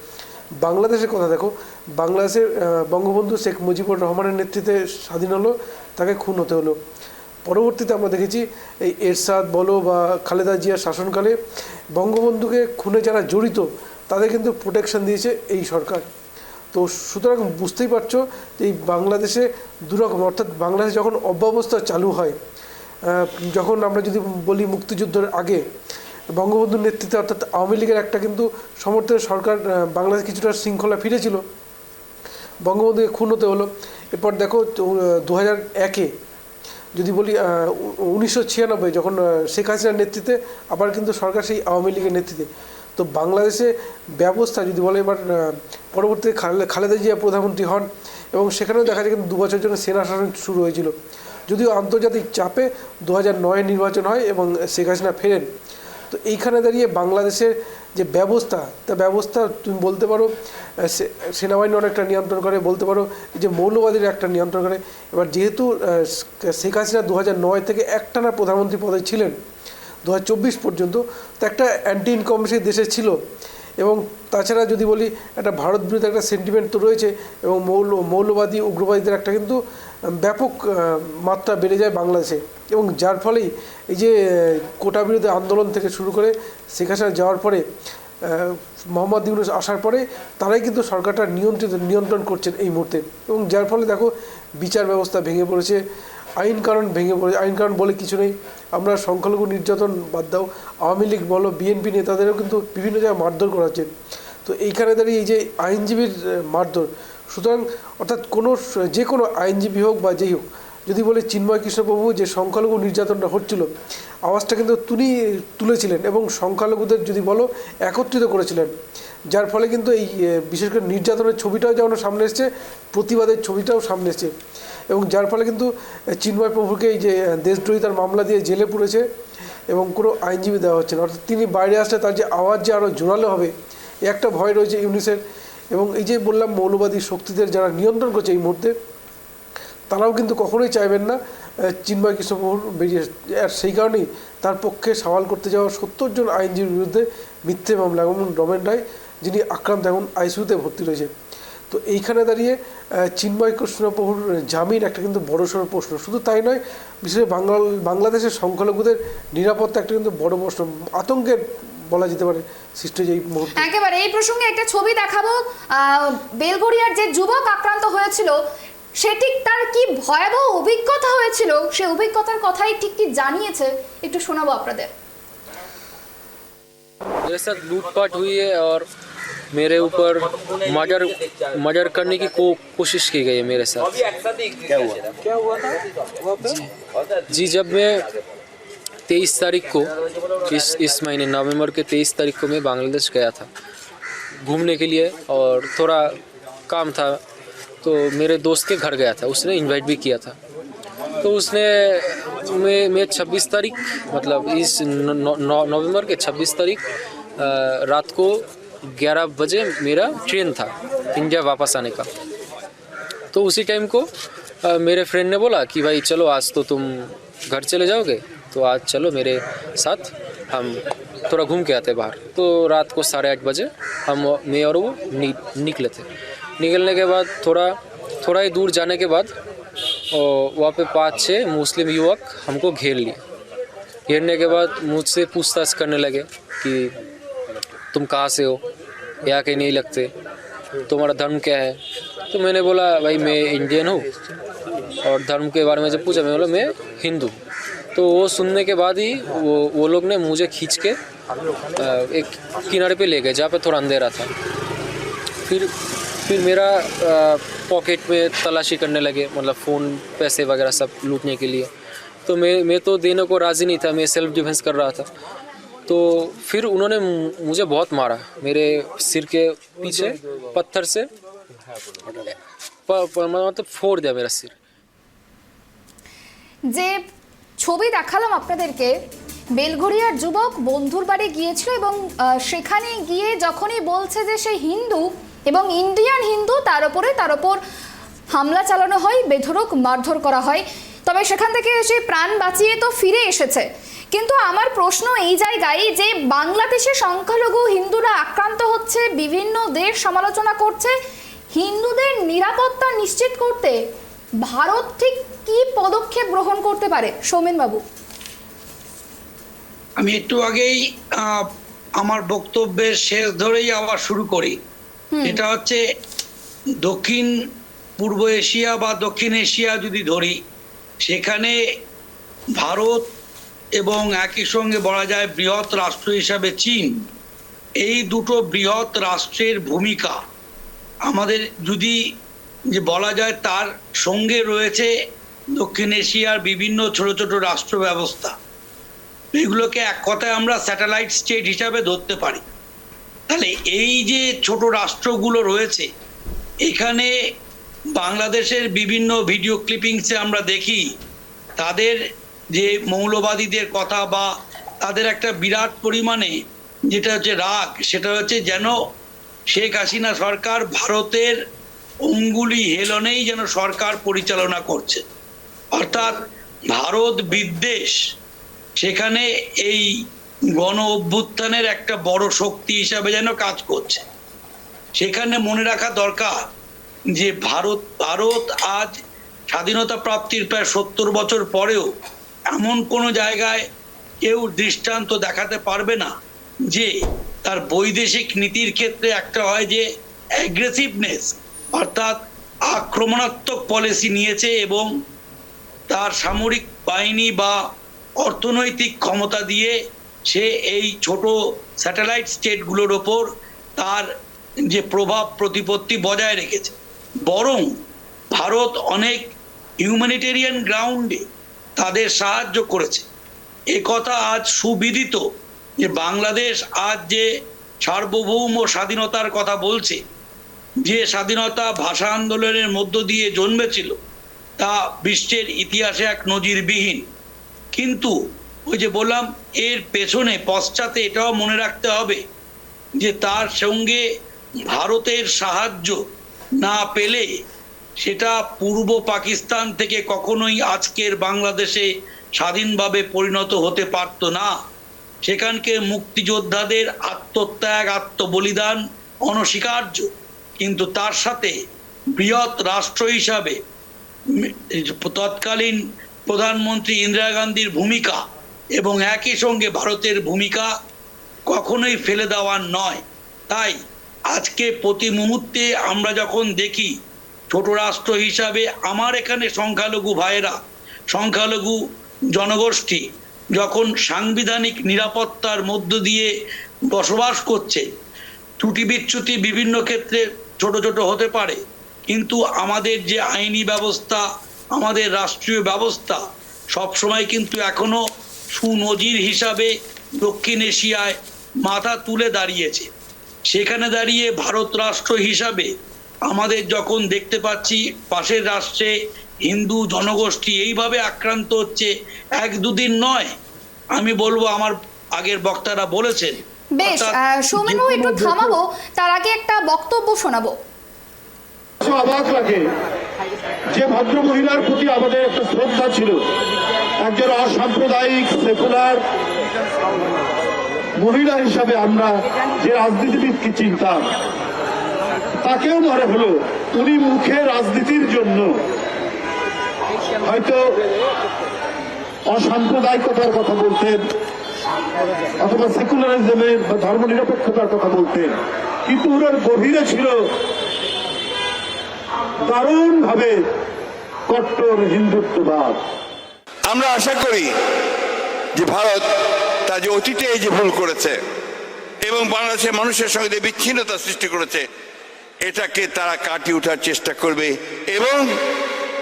বাংলাদেশের কথা দেখো, বাংলাদেশের বঙ্গবন্ধু শেখ মুজিবুর রহমানের নেতৃত্বে স্বাধীন হলো, তাকে খুন হতে হলো। পরবর্তীতে আমরা দেখেছি এই এরশাদ বলো বা খালেদা জিয়ার শাসনকালে বঙ্গবন্ধুকে খুনে যারা জড়িত তাদের কিন্তু প্রোটেকশন দিয়েছে এই সরকার। তো সুতরাং বুঝতেই পারছো যে এই বাংলাদেশে দুরকম, অর্থাৎ বাংলাদেশে যখন অব্যবস্থা চালু হয়, যখন আমরা যদি বলি মুক্তিযুদ্ধের আগে বঙ্গবন্ধুর নেতৃত্বে অর্থাৎ আওয়ামী লীগের একটা কিন্তু সমর্থিত সরকার, বাংলাদেশ কিছুটা শৃঙ্খলা ফিরেছিল, বঙ্গবন্ধুকে খুন হতে হলো। এরপর দেখো 2001-এ যদি বলি 1996 যখন শেখ হাসিনার নেতৃত্বে আবার কিন্তু সরকার সেই আওয়ামী লীগের নেতৃত্বে। তো বাংলাদেশে ব্যবস্থা যদি বলে, এবার পরবর্তীতে খালেদা জিয়া প্রধানমন্ত্রী হন, এবং সেখানেও দেখা যায় কিন্তু 2 বছরের জন্য সেনা শাসন শুরু হয়েছিল, যদিও আন্তর্জাতিক চাপে 2009 নির্বাচন হয় এবং শেখ হাসিনা ফেরেন। তো এইখানে দাঁড়িয়ে বাংলাদেশের যে ব্যবস্থা, তা ব্যবস্থা তুমি বলতে পারো সেনাবাহিনী অনেকটা নিয়ন্ত্রণ করে, বলতে পারো যে মৌলবাদীরা একটা নিয়ন্ত্রণ করে। এবার যেহেতু শেখ হাসিনা 2009 থেকে একটানা প্রধানমন্ত্রী পদে ছিলেন 2024 পর্যন্ত, তো একটা অ্যান্টি ইনকমবেন্সি দেশে ছিল, এবং তাছাড়া যদি বলি একটা ভারত বিরোধী একটা সেন্টিমেন্ট তো রয়েছে, এবং মৌলবাদী উগ্রবাদীদের একটা কিন্তু ব্যাপক মাত্রা বেড়ে যায় বাংলাদেশে, এবং যার ফলেই এই যে কোটা বিরোধী আন্দোলন থেকে শুরু করে শেখ হাসিনা যাওয়ার পরে মোহাম্মদ ইউনূস আসার পরে তারাই কিন্তু সরকারটা নিয়ন্ত্রণ করছেন এই মুহূর্তে, এবং যার ফলে দেখো বিচার ব্যবস্থা ভেঙে পড়েছে, আইন কানুন বলে কিছু নেই। আমরা সংখ্যালঘু নির্যাতন বাদ দাও, আওয়ামী লীগ বলো, বিএনপি নেতাদেরও কিন্তু বিভিন্ন জায়গায় মারধর করা হচ্ছে। তো এইখানে দাঁড়িয়ে এই যে আইনজীবীর মারধর, সুতরাং অর্থাৎ যে কোনো আইনজীবী হোক বা যেই হোক, যদি বলে চিন্ময় কৃষ্ণপ্রভু যে সংখ্যালঘু নির্যাতনটা হচ্ছিল, আওয়াজটা কিন্তু তুলেছিলেন, এবং সংখ্যালঘুদের যদি বলো একত্রিত করেছিলেন, যার ফলে কিন্তু এই বিশেষ করে নির্যাতনের ছবিটাও যেমন সামনে এসছে, প্রতিবাদের ছবিটাও সামনে এসছে, এবং যার ফলে কিন্তু চিন্ময় প্রভুকে এই যে দেশদ্রোহিতার মামলা দিয়ে জেলে পুরেছে, এবং কোনো আইনজীবী দেওয়া হচ্ছে না। অর্থাৎ তিনি বাইরে আসলে তার যে আওয়াজ যে আরও জোরালো হবে, একটা ভয় রয়েছে ইউনিসের। এবং এই যে বললাম মৌলবাদী শক্তিদের যারা নিয়ন্ত্রণ করছে এই মুহূর্তে, তারাও কিন্তু কখনোই চাইবেন না চিন্ময় কৃষ্ণপ্রভুর বেরিয়ে, আর সেই কারণেই তার পক্ষে সওয়াল করতে যাওয়া 70 জন আইনজীবীর বিরুদ্ধে মিথ্যে মামলা, এবং রমেন রায় যিনি আক্রান্ত এখন আইসিইউতে ভর্তি রয়েছে। তো এইখানে দাঁড়িয়ে চিন্ময় কৃষ্ণপ্রভুর জামিন একটা কিন্তু বড়সড় প্রশ্ন। শুধু তাই নয়, বিশেষ করে বাংলাদেশের সংখ্যালঘুদের নিরাপত্তা একটা কিন্তু বড় প্রশ্ন, আতঙ্কের বলা যেতে পারে সৃষ্টি যে এই মুহূর্তে। একেবারে এই প্রসঙ্গে একটা ছবি দেখাবো। বেলগড়িয়ার যে যুবক আক্রান্ত হয়েছিল সেটি তার কি ভয়াবহ অভিজ্ঞতা হয়েছিল, সে অভিজ্ঞতার কথাই ঠিক কি জানিয়েছে, একটু শোনাবো আপনাদের। मेरे साथ लूटपाट हुई है और मेरे ऊपर मर्डर करने की कोशिश की गई है मेरे साथ। क्या हुआ था जी, जब मैं 23 तारीख को इस महीने नवंबर के 23 तारीख को मैं बांग्लादेश गया था घूमने के लिए और थोड़ा काम था, तो मेरे दोस्त के घर गया था, उसने इनवाइट भी किया था। तो उसने मैं 26 तारीख मतलब इस नवंबर के 26 तारीख रात को 11 बजे मेरा ट्रेन था इंडिया वापस आने का। तो उसी टाइम को मेरे फ्रेंड ने बोला कि भाई चलो आज तो तुम घर चले जाओगे, तो आज चलो मेरे साथ, हम थोड़ा घूम के आते बाहर। तो रात को 8:30 बजे मैं और वो निकले थे। निकलने के बाद थोड़ा ही दूर जाने के बाद वहाँ पे 5-6 मुस्लिम युवक हमको घेरने के बाद मुझसे पूछताछ करने लगे कि तुम कहाँ से हो, यहाँ के नहीं लगते, तुम्हारा धर्म क्या है। तो मैंने बोला भाई मैं इंडियन हूँ, और धर्म के बारे में जब पूछा मैं बोला मैं हिंदू। तो वो सुनने के बाद ही वो लोग ने मुझे खींच के एक किनारे पे ले गए जहाँ पे थोड़ा अंधेरा था। फिर मेरा पॉकेट में तलाशी करने लगे, मतलब फ़ोन पैसे वगैरह सब लूटने के लिए। तो मैं तो देने को राज़ी नहीं था, मैं सेल्फ डिफेंस कर रहा था। तो फिर उन्होंने मुझे बहुत मारा, मेरे सिर के पीछे पत्थर से मतलब फोड़ दिया मेरा सिर। যে ছবি দেখালাম আপনাদেরকে, বেলঘড়িয়ার যুবক বন্ধুর বাড়ি গিয়েছিল এবং সেখানে গিয়ে যখনই বলছে যে সে হিন্দু এবং ইন্ডিয়ান হিন্দু, তার ওপর হামলা চালানো হয়, বেধড়ক মারধর করা হয়। তবে সেখান থেকে সে প্রাণ বাঁচিয়ে তো ফিরে এসেছে। কিন্তু আমার প্রশ্ন এই জায়গায় যে বাংলাদেশে সংখ্যালঘু হিন্দুরা আক্রান্ত হচ্ছে, বিভিন্ন দেশ সমালোচনা করছে, হিন্দুদের নিরাপত্তা নিশ্চিত করতে ভারত ঠিক কি পদক্ষেপ গ্রহণ করতে পারে সৌমেন বাবু? আমি একটু আগেই আমার বক্তব্যের শেষ ধরেই আবার শুরু করি। এটা হচ্ছে দক্ষিণ পূর্ব এশিয়া বা দক্ষিণ এশিয়া যদি ধরি, সেখানে ভারত এবং একই সঙ্গে বলা যায় বৃহৎ রাষ্ট্র হিসাবে চীন, এই দুটো বৃহৎ রাষ্ট্রের ভূমিকা আমাদের যদি যে বলা যায়, তার সঙ্গে রয়েছে দক্ষিণ এশিয়ার বিভিন্ন ছোট ছোট রাষ্ট্র ব্যবস্থা। এগুলোকে এক কথায় আমরা স্যাটেলাইট স্টেট হিসাবে ধরতে পারি। তাহলে এই যে ছোট রাষ্ট্রগুলো রয়েছে, এখানে বাংলাদেশের বিভিন্ন ভিডিও ক্লিপিংসে আমরা দেখি তাদের যে মৌলবাদীদের কথা বা তাদের একটা বিরাট পরিমাণে যেটা হচ্ছে রাগ, সেটা হচ্ছে যেন শেখ হাসিনা সরকার ভারতের অঙ্গুলি হেলনেই যেন সরকার পরিচালনা করছে, অর্থাৎ ভারত বিদ্বেষ সেখানে এই গণ অভ্যুত্থানের একটা বড় শক্তি হিসাবে যেন কাজ করছে। সেখানে মনে রাখা দরকার যে ভারত আজ স্বাধীনতা প্রাপ্তির প্রায় 70 বছর পরেও এমন কোনো জায়গায় কেউ দৃষ্টান্ত দেখাতে পারবে না যে তার বৈদেশিক নীতির ক্ষেত্রে একটা হয় যে অ্যাগ্রেসিভনেস, অর্থাৎ আক্রমণাত্মক পলিসি নিয়েছে এবং তার সামরিক বাহিনী বা অর্থনৈতিক ক্ষমতা দিয়ে সে এই ছোট স্যাটেলাইট স্টেটগুলোর ওপর তার যে প্রভাব প্রতিপত্তি বজায় রেখেছে। বরং ভারত অনেক হিউম্যানিটেরিয়ান গ্রাউন্ডে তাদের সাহায্য করেছে। এ কথা আজ সুবিদিত যে বাংলাদেশ আজ যে সার্বভৌম স্বাধীনতার কথা বলছে, যে স্বাধীনতা ভাষা আন্দোলনের মধ্য দিয়ে জন্মেছিল, তা বিশ্বের ইতিহাসে এক নজিরবিহীন। কিন্তু ওই যে বললাম, এর পেছনে পশ্চাতে এটাও মনে রাখতে হবে যে তার সঙ্গে ভারতের সাহায্য না পেলে সেটা পূর্ব পাকিস্তান থেকে কখনোই আজকের বাংলাদেশে স্বাধীনভাবে পরিণত হতে পারত না। সেখানকে মুক্তিযোদ্ধাদের আত্মত্যাগ, আত্মবলিদান অনস্বীকার্য, কিন্তু তার সাথে বৃহৎ রাষ্ট্র হিসাবে তৎকালীন প্রধানমন্ত্রী ইন্দিরা গান্ধীর ভূমিকা এবং একই সঙ্গে ভারতের ভূমিকা কখনোই ফেলে দেওয়ার নয়। তাই আজকে প্রতি মুহূর্তে আমরা যখন দেখি ছোট রাষ্ট্র হিসাবে আমার এখানে সংখ্যালঘু ভাইয়েরা, সংখ্যালঘু জনগোষ্ঠী যখন সাংবিধানিক নিরাপত্তার মধ্য দিয়ে বসবাস করছে, ত্রুটি বিচ্যুতি বিভিন্ন ক্ষেত্রে ছোট ছোট হতে পারে, কিন্তু আমাদের যে আইনি ব্যবস্থা, আমাদের রাষ্ট্রীয় ব্যবস্থা সবসময় কিন্তু এখনো সুনজির হিসাবে দক্ষিণ এশিয়ায় মাথা তুলে দাঁড়িয়েছে। সেখানে দাঁড়িয়ে ভারত রাষ্ট্র হিসাবে আমাদের যখন দেখতে পাচ্ছি পাশের রাষ্ট্রে হিন্দু জনগোষ্ঠী এইভাবে আক্রান্ত হচ্ছে, এক দুদিন নয়, আমি বলবো আমার আগের বক্তারা বলেছেন। বেশ, সৌমেনবাবু একটু থামাবো, তার আগে একটা বক্তব্য শোনাবো। অবাক লাগে যে ভদ্র মহিলার প্রতি আমাদের একটা শ্রদ্ধা ছিল, একজন অসাম্প্রদায়িক সেকুলার মহিলা হিসাবে আমরা যে রাজনীতিবিদকে চিনতাম তাকেও মনে হলো উনি মুখে রাজনীতির জন্য হয়তো অসাম্প্রদায়িকতার কথা বলতেন অথবা সেকুলারিজমের বা ধর্মনিরপেক্ষতার কথা বলতেন, কিন্তু ওনার গভীরে ছিল দারুণভাবে কট্টর হিন্দুত্ববাদ। আমরা আশা করি যে ভারত তার যে অতীতে এই যে ভুল করেছে এবং বাংলাদেশের মানুষের সঙ্গে যে বিচ্ছিন্নতা সৃষ্টি করেছে, এটাকে তারা কাটিয়ে ওঠার চেষ্টা করবে এবং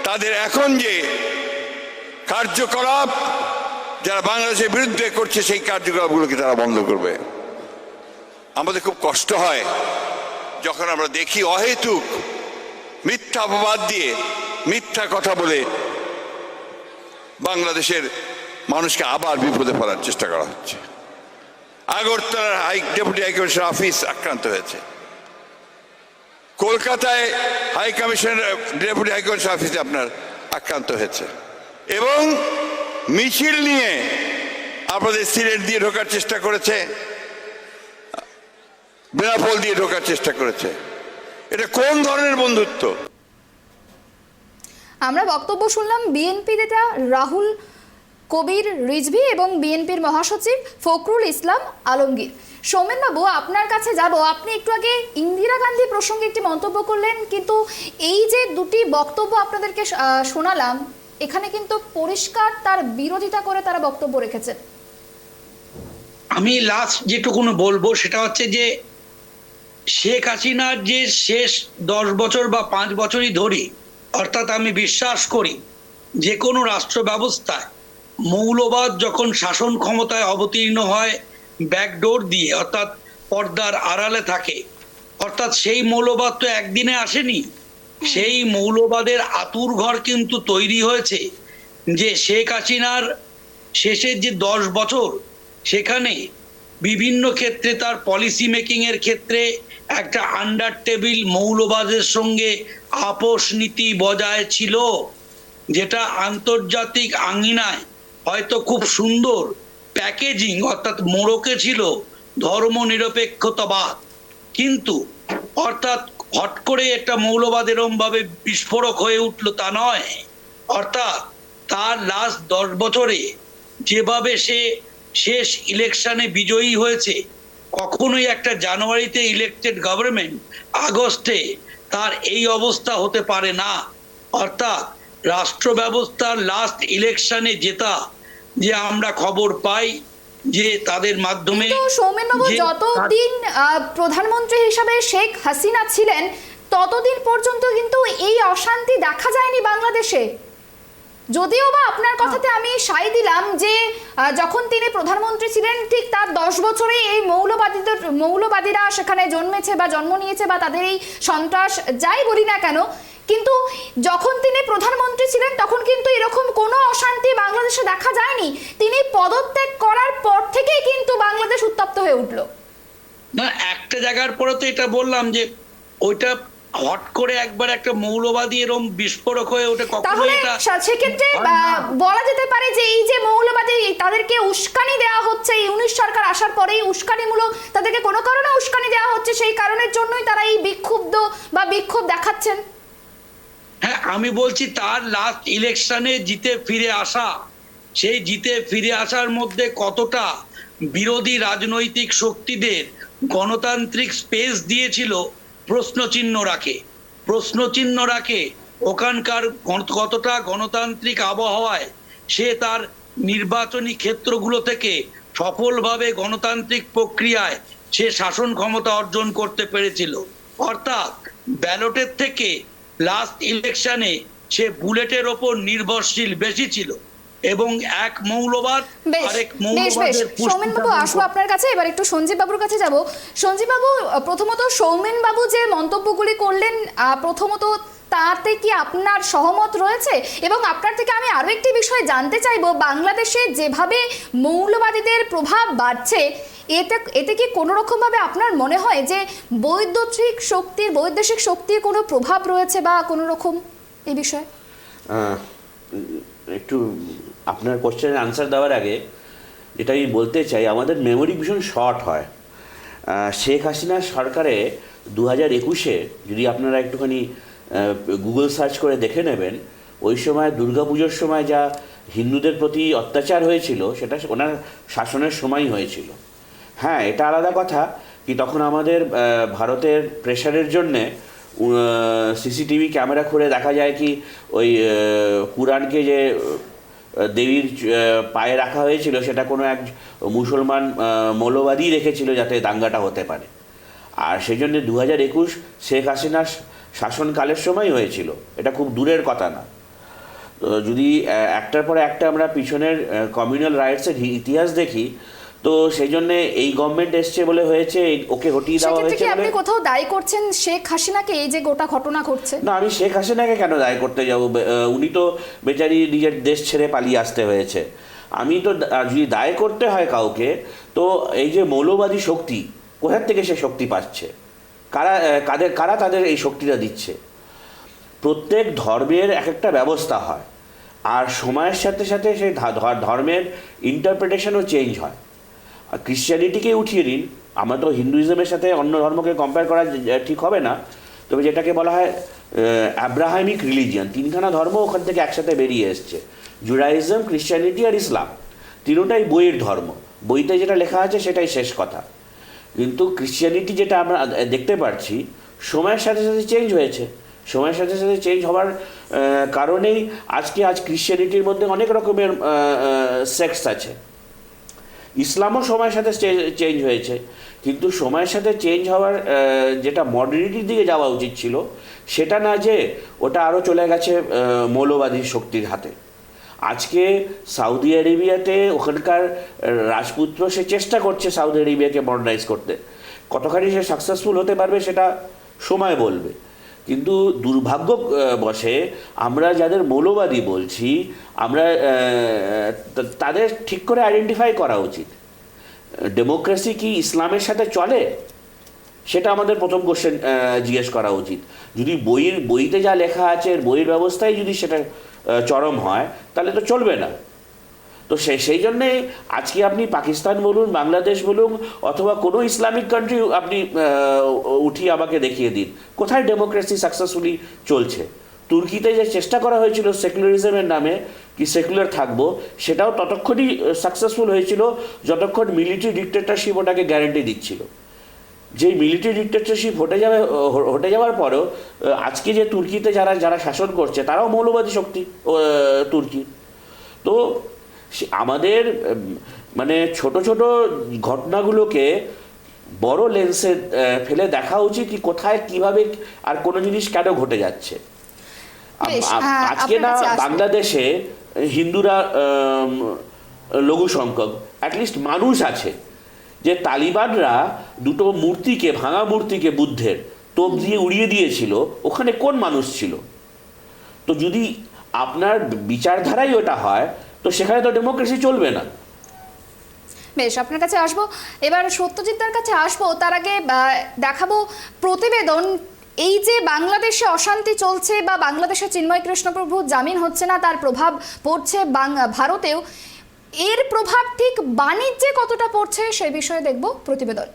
তাদের এখন যে কার্যকলাপ যারা বাংলাদেশের বিরুদ্ধে করছে সেই কার্যকলাপগুলোকে তারা বন্ধ করবে। আমাদের খুব কষ্ট হয় যখন আমরা দেখি অহেতুক মিথ্যা অপবাদ দিয়ে মিথ্যা কথা বলে বাংলাদেশের মানুষকে আবার বিপদে ফেলার চেষ্টা করা হচ্ছে। আগরতলার ডেপুটি হাই কমিশনার অফিস আক্রান্ত হয়েছে, কলকাতায় high commissioner deputy high commissioner অফিসে আপনার আক্রান্ত হয়েছে এবং মিছিল নিয়ে আপনাদের সিলেট দিয়ে ঢোকার চেষ্টা করেছে, বেনাপোল দিয়ে ঢোকার চেষ্টা করেছে। এটা কোন ধরনের বন্ধুত্ব? আমরা বক্তব্য শুনলাম বিএনপি নেতা রাহুল কবির রিজভী এবং বিএনপির মহাসচিব ফখরুল ইসলাম আলমগীর। সৌমেনবাবু, আপনার কাছে যাব। আপনি একটু আগে ইন্দিরা গান্ধী প্রসঙ্গে একটি মন্তব্য করলেন, কিন্তু এই যে দুটি বক্তব্য আপনাদেরকে শোনালাম, এখানে কিন্তু পরিষ্কার তার বিরোধিতা করে তারা বক্তব্য রেখেছেন। আমি লাস্ট যেটুকুনো বলবো সেটা হচ্ছে যে শেখ হাসিনার যে শেষ 10 বছর বা 5 বছরই ধরি, অর্থাৎ আমি বিশ্বাস করি যে কোনো রাষ্ট্র ব্যবস্থায় মৌলবাদ যখন শাসন ক্ষমতায় অবতীর্ণ হয় ব্যাকডোর দিয়ে, অর্থাৎ পর্দার আড়ালে থাকে, অর্থাৎ সেই মৌলবাদ তো একদিনে আসেনি। সেই মৌলবাদের আতুর ঘর কিন্তু তৈরি হয়েছে যে শেখ হাসিনার শেষের যে 10 বছর, সেখানে বিভিন্ন ক্ষেত্রে তার পলিসি মেকিং এর ক্ষেত্রে একটা আন্ডার টেবিল মৌলবাদের সঙ্গে আপোষ নীতি বজায় ছিল, যেটা আন্তর্জাতিক আঙ্গিনায় হয়তো খুব সুন্দর প্যাকেজিং অর্থাৎ মোড়কে ছিল ধর্মনিরপেক্ষতাবাদ, কিন্তু অর্থাৎ হট করে একটা মৌলবাদ এরম ভাবে বিস্ফোরক হয়ে উঠলো তা নয়। অর্থাৎ তার লাস্ট 10 বছরে যেভাবে সে শেষ ইলেকশনে বিজয়ী হয়েছে, কখনোই একটা জানুয়ারিতে ইলেক্টেড গভর্নমেন্ট আগস্টে তার এই অবস্থা হতে পারে না। অর্থাৎ রাষ্ট্র ব্যবস্থার লাস্ট ইলেকশনে জেতা, যে আমরা খবর পাই যে তাদের মাধ্যমে। সৌমেনবাবু, যতদিন প্রধানমন্ত্রী হিসাবে শেখ হাসিনা ছিলেন ততদিন পর্যন্ত কিন্তু এই অশান্তি দেখা যায়নি বাংলাদেশে। যদিও বা আপনার কথাতে আমি সায় দিলাম যে যখন তিনি প্রধানমন্ত্রী ছিলেন ঠিক তার 10 বছরে এই মৌলবাদীরা সেখানে জন্মেছে বা জন্ম নিয়েছে বা তাদের এই সন্ত্রাস যাই বলি না কেন, কিন্তু যখন তিনি প্রধানমন্ত্রী ছিলেন তখন কিন্তু এরকম কোনো অশান্তি বাংলাদেশে দেখা যায়নি। তিনি পদত্যাগ করার পর থেকেই কিন্তু বাংলাদেশ উত্তপ্ত হয়ে উঠলো। না, একটা জায়গার পরে তো এটা বললাম যে ওইটা হট করে একবার একটা মৌলবাদী এরকম বিস্ফোরক হয়ে ওঠে, কখনো এটা সেক্ষেত্রে বলা যেতে পারে যে এই যে মৌলবাদী তাদেরকে উস্কানি দেওয়া হচ্ছে, ইউনিশ সরকার আসার পরেই উস্কানিমূলক তাদেরকে কোনো কারণে উস্কানি দেওয়া হচ্ছে, সেই কারণের জন্যই তারা এই বিক্ষোভ দেখাচ্ছেন। হ্যাঁ, আমি বলছি তার লাস্ট ইলেকশনে জিতে ফিরে আসা, সেই জিতে ফিরে আসার মধ্যে কতটা বিরোধী রাজনৈতিক শক্তিদের গণতান্ত্রিক স্পেস দিয়েছিল প্রশ্নচিহ্ন রাখে ওখানকার কতটা গণতান্ত্রিক আবহাওয়ায় সে তার নির্বাচনী ক্ষেত্রগুলো থেকে সফলভাবে গণতান্ত্রিক প্রক্রিয়ায় সে শাসন ক্ষমতা অর্জন করতে পেরেছিল। অর্থাৎ ব্যালটের থেকে লাস্ট ইলেকশনে সে বুলেটের ওপর নির্ভরশীল বেশি ছিল এবং এক মৌলবাদ আরেক মৌলবাদের সৌমেন বাবু আসবো আপনার কাছে। এবার একটু সঞ্জীব বাবুর কাছে যাব। সঞ্জীব বাবু, প্রথমত সৌমেন বাবু যে মন্তব্যগুলি করলেন, প্রথমত তাতে কি আপনার সহমত রয়েছে? এবং আপনার থেকে আমি আরো একটি বিষয় জানতে চাইবো, বাংলাদেশে যেভাবে মৌলবাদীদের প্রভাব বাড়ছে, এতে কি কোনো রকম ভাবে আপনার মনে হয় যে বৈদেশিক শক্তির কোনো প্রভাব রয়েছে বা কোনো রকম এই বিষয়ে? একটু আপনার কোশ্চেনের আনসার দেওয়ার আগে যেটা আমি বলতে চাই, আমাদের মেমোরি ভীষণ শর্ট হয়। শেখ হাসিনার সরকারে 2021-এ যদি আপনারা একটুখানি গুগল সার্চ করে দেখে নেবেন, ওই সময় দুর্গাপুজোর সময় যা হিন্দুদের প্রতি অত্যাচার হয়েছিল সেটা ওনার শাসনের সময়ই হয়েছিল। হ্যাঁ, এটা আলাদা কথা কি তখন আমাদের ভারতের প্রেশারের জন্যে সিসিটিভি ক্যামেরা খুলে দেখা যায় কি ওই কুরআনকে যে দেবীর পায়ে রাখা হয়েছিল সেটা কোনো এক মুসলমান মৌলবাদী রেখেছিল যাতে দাঙ্গাটা হতে পারে। আর সেই জন্যে 2021 শেখ হাসিনার শাসনকালের সময় হয়েছিল, এটা খুব দূরের কথা না। তো যদি একটার পরে একটা আমরা পিছনের কমিউনাল রাইটসের ইতিহাস দেখি, তো সেই জন্য এই গভর্নমেন্ট এসছে বলে হয়েছে, ওকে হটিয়ে দেওয়া হয়েছে বলে। আপনি কোথাও দায়ী করছেন শেখ হাসিনাকে এই যে গোটা ঘটনা ঘটছে? না, আমি শেখ হাসিনাকে কেন দায়ী করতে যাব? উনি তো বেচারি নিজের দেশ ছেড়ে পালিয়ে আসতে হয়েছে। আমি তো যদি দায় করতে হয় কাউকে, তো এই যে মৌলবাদী শক্তি কোথার থেকে সে শক্তি পাচ্ছে, কারা তাদের এই শক্তিটা দিচ্ছে? প্রত্যেক ধর্মের এক একটা ব্যবস্থা হয়, আর সময়ের সাথে সাথে সেই ধর্মের ইন্টারপ্রিটেশনও চেঞ্জ হয়। আর ক্রিশ্চিয়ানিটিকে উঠিয়ে নিন, আমরা তো হিন্দুইজমের সাথে অন্য ধর্মকে কম্পেয়ার করা ঠিক হবে না, তবে যেটাকে বলা হয় অ্যাব্রাহামিক রিলিজিয়ান, তিনখানা ধর্ম ওখান থেকে একসাথে বেরিয়ে এসছে, জুডাইজম, ক্রিশ্চিয়ানিটি আর ইসলাম। তিনটাই বইয়ের ধর্ম, বইতে যেটা লেখা আছে সেটাই শেষ কথা। কিন্তু ক্রিশ্চিয়ানিটি যেটা আমরা দেখতে পাচ্ছি সময়ের সাথে সাথে চেঞ্জ হয়েছে। সময়ের সাথে সাথে চেঞ্জ হওয়ার কারণেই আজ ক্রিশ্চিয়ানিটির মধ্যে অনেক রকমের সেক্টস আছে। ইসলামও সময়ের সাথে চেঞ্জ হয়েছে, কিন্তু সময়ের সাথে চেঞ্জ হওয়ার যেটা মডার্নিটির দিকে যাওয়া উচিত ছিল সেটা না, যে ওটা আরও চলে গেছে মৌলবাদী শক্তির হাতে। আজকে সৌদি আরেবিয়াতে ওখানকার রাজপুত্র সে চেষ্টা করছে সৌদি আরেবিয়াকে মডার্নাইজ করতে, কতখানি সে সাকসেসফুল হতে পারবে সেটা সময় বলবে। কিন্তু দুর্ভাগ্যবশে আমরা যাদের মৌলবাদী বলছি, আমরা তাদের ঠিক করে আইডেন্টিফাই করা উচিত। ডেমোক্রেসি কি ইসলামের সাথে চলে সেটা আমাদের প্রথম কোশ্চেন জিজ্ঞেস করা উচিত। যদি বইতে যা লেখা আছে, বইয়ের ব্যবস্থায় যদি সেটা চরম হয় তাহলে তো চলবে না। তো সেই জন্যে আজকে আপনি পাকিস্তান বলুন, বাংলাদেশ বলুন, অথবা কোনো ইসলামিক কান্ট্রি আপনি উঠিয়ে আমাকে দেখিয়ে দিন কোথায় ডেমোক্রেসি সাকসেসফুলি চলছে। তুর্কিতে যে চেষ্টা করা হয়েছিল সেকুলারিজমের নামে কি সেকুলার থাকবো, সেটাও ততক্ষণই সাকসেসফুল হয়েছিল যতক্ষণ মিলিটারি ডিক্টেটরশিপ ওটাকে গ্যারান্টি দিচ্ছিল। যেই মিলিটারি ডিক্টেটরশিপ হটে যাওয়ার পরেও আজকে যে তুর্কিতে যারা শাসন করছে তারাও মৌলবাদী শক্তি তুর্কি। তো আমাদের মানে ছোট ছোট ঘটনাগুলোকে বড় লেন্সে ফেলে দেখা উচিত কি কোথায় কিভাবে আর কোনো জিনিস কেন ঘটে যাচ্ছে। আজকে না বাংলাদেশে হিন্দুরা লঘু সংখ্যক, অ্যাটলিস্ট মানুষ আছে, যে তালিবানরা দুটো মূর্তিকে, ভাঙা মূর্তিকে বুদ্ধের তোপ দিয়ে উড়িয়ে দিয়েছিল, ওখানে কোন মানুষ ছিল? তো যদি আপনার বিচারধারাই ওটা হয় তো সেখানে তো ডেমোক্রেসি চলবে না। বেশ, আপনার কাছে আসবো এবার, সত্যজিৎদার কাছে আসবো। তার আগে দেখাবো প্রতিবেদন। এই যে বাংলাদেশে অশান্তি চলছে বা বাংলাদেশে চিন্ময় কৃষ্ণপ্রভু জামিন হচ্ছে না, তার প্রভাব পড়ছে ভারতেও, এর প্রভাব ঠিক বাণিজ্যে কতটা পড়ছে সে বিষয়ে দেখব প্রতিবেদন।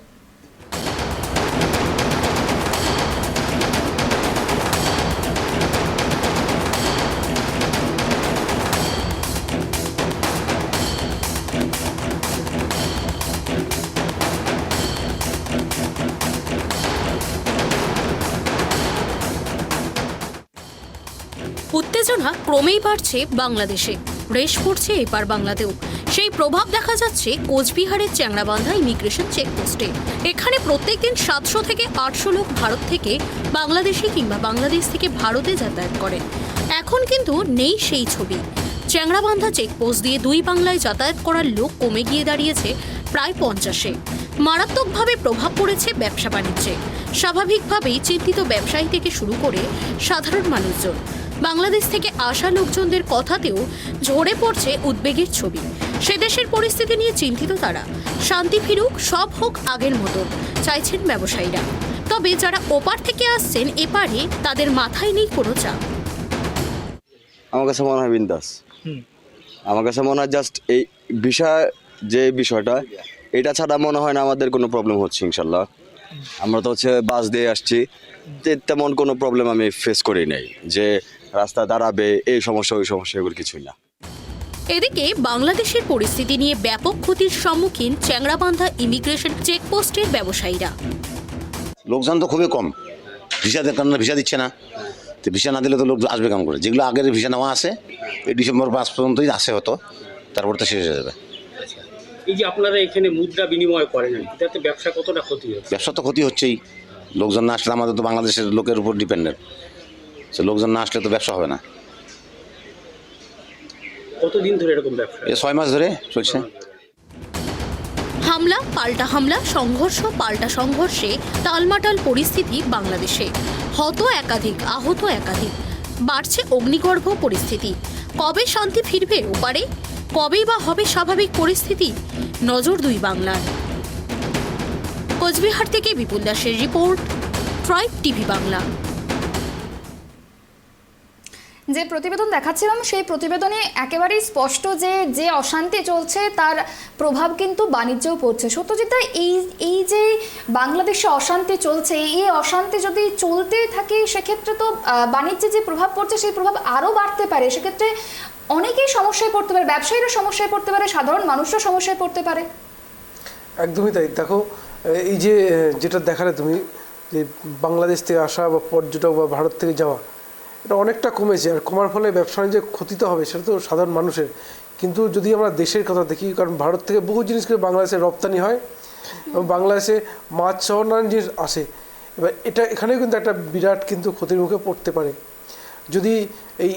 উত্তেজনা ক্রমেই বাড়ছে বাংলাদেশে, রেশ পড়ছে এপার বাংলাতেও। সেই প্রভাব দেখা যাচ্ছে কোচবিহারের চ্যাংড়াবান্ধা ইমিগ্রেশন চেকপোস্টে। এখানে প্রত্যেকদিন 700 থেকে 800 লোক ভারত থেকে বাংলাদেশে কিংবা বাংলাদেশ থেকে ভারতে যাতায়াত করে। এখন কিন্তু নেই সেই ছবি। চ্যাংড়াবান্ধা চেকপোস্ট দিয়ে দুই বাংলায় যাতায়াত করার লোক কমে গিয়ে দাঁড়িয়েছে প্রায় 50-এ। মারাত্মকভাবে প্রভাব পড়েছে ব্যবসা বাণিজ্যে। স্বাভাবিকভাবেই চিন্তিত ব্যবসায়ী থেকে শুরু করে সাধারণ মানুষজন। বাংলাদেশ থেকে আসা লোকজনদের কথাতেও ঝরে পড়ছে উদ্বেগের ছবি। সে দেশের পরিস্থিতি নিয়ে চিন্তিত তারা। শান্তি ফিরুক, সব হোক আগের মতো চাইছেন ব্যবসায়ীরা। তবে যারা ওপার থেকে আসছেন এপারে, তাদের মাথায় নেই কোনো চাপ। আমার কাছে মনে হয় বিন্দাস। আমার কাছে মনে হয় জাস্ট এই বিষয়টা এটা ছাড়া মনে হয় না আমাদের কোনো প্রবলেম হচ্ছে। ইনশাল্লাহ আমরা তো বাস দিয়ে আসছি, তেমন কোনো প্রবলেম আমি ফেস করি নাই যে রাস্তা দাঁড়াবে এই সমস্যা ওই সমস্যা, এগুলো কিছুই না। এদিকে বাংলাদেশের পরিস্থিতি নিয়ে ব্যাপক ক্ষতির সম্মুখীন চ্যাংড়াবান্ধা ইমিগ্রেশন চেকপোস্টের ব্যবসায়ীরা। লোকজন তো খুবই কম, ভিসা দিচ্ছে না, তো ভিসা না দিলে তো লোক আসবে কেমন করে? যেগুলো আগের ভিসা নেওয়া আছে এই ডিসেম্বর 5 পর্যন্তই আসে হতো, তারপর তো শেষ হয়ে যাবে। এই যে আপনারা এখানে মুদ্রা বিনিময় করেন, এটাতে ব্যবসা কতটা ক্ষতি হচ্ছে? ব্যবসা তো ক্ষতি হচ্ছেই, লোকজন না আসলে আমাদের তো বাংলাদেশের লোকের উপর ডিপেন্ডেন্ট, সে লোকজন না আসলে তো ব্যবসা হবে না। কতদিন ধরে এরকম ব্যবসা? 6 মাস ধরে চলছে। হামলা পাল্টা হামলা, সংঘর্ষ পাল্টা সংঘর্ষে টালমাটাল পরিস্থিতি বাংলাদেশে। হত একাধিক, আহত একাধিক, বাড়ছে অগ্নিগর্ভ পরিস্থিতি। কবে শান্তি ফিরবে ওপারে? কবেই বা হবে স্বাভাবিক পরিস্থিতি? নজর দুই বাংলার। কোচবিহার থেকে বিপুল দাসের রিপোর্ট, ট্রাইব টিভি বাংলা। যে প্রতিবেদন দেখাচ্ছিলাম সেই প্রতিবেদনে একেবারেই স্পষ্ট যে অশান্তি চলছে তার প্রভাব কিন্তু বাণিজ্যেও পড়ছে। সত্যজিৎ, এই যে বাংলাদেশে অশান্তি চলছে, এই অশান্তি যদি চলতে থাকে সেক্ষেত্রে তো বাণিজ্যে যে প্রভাব পড়ছে সেই প্রভাব আরও বাড়তে পারে। সেক্ষেত্রে অনেকেই সমস্যায় পড়তে পারে, ব্যবসায়ীরা সমস্যায় পড়তে পারে, সাধারণ মানুষরা সমস্যায় পড়তে পারে। একদমই তাই। দেখো, এই যে যেটা দেখালে তুমি, যে বাংলাদেশ থেকে আসা বা পর্যটক বা ভারত থেকে যাওয়া, এটা অনেকটা কমেছে। আর কমার ফলে ব্যবসা বাণিজ্যে ক্ষতি তো হবে, সেটা তো সাধারণ মানুষের। কিন্তু যদি আমরা দেশের কথা দেখি, কারণ ভারত থেকে বহু জিনিস করে বাংলাদেশে রপ্তানি হয় এবং বাংলাদেশে মাছ সহ নানান জিনিস আসে। এবার এখানেও কিন্তু একটা বিরাট কিন্তু ক্ষতির মুখে পড়তে পারে যদি এই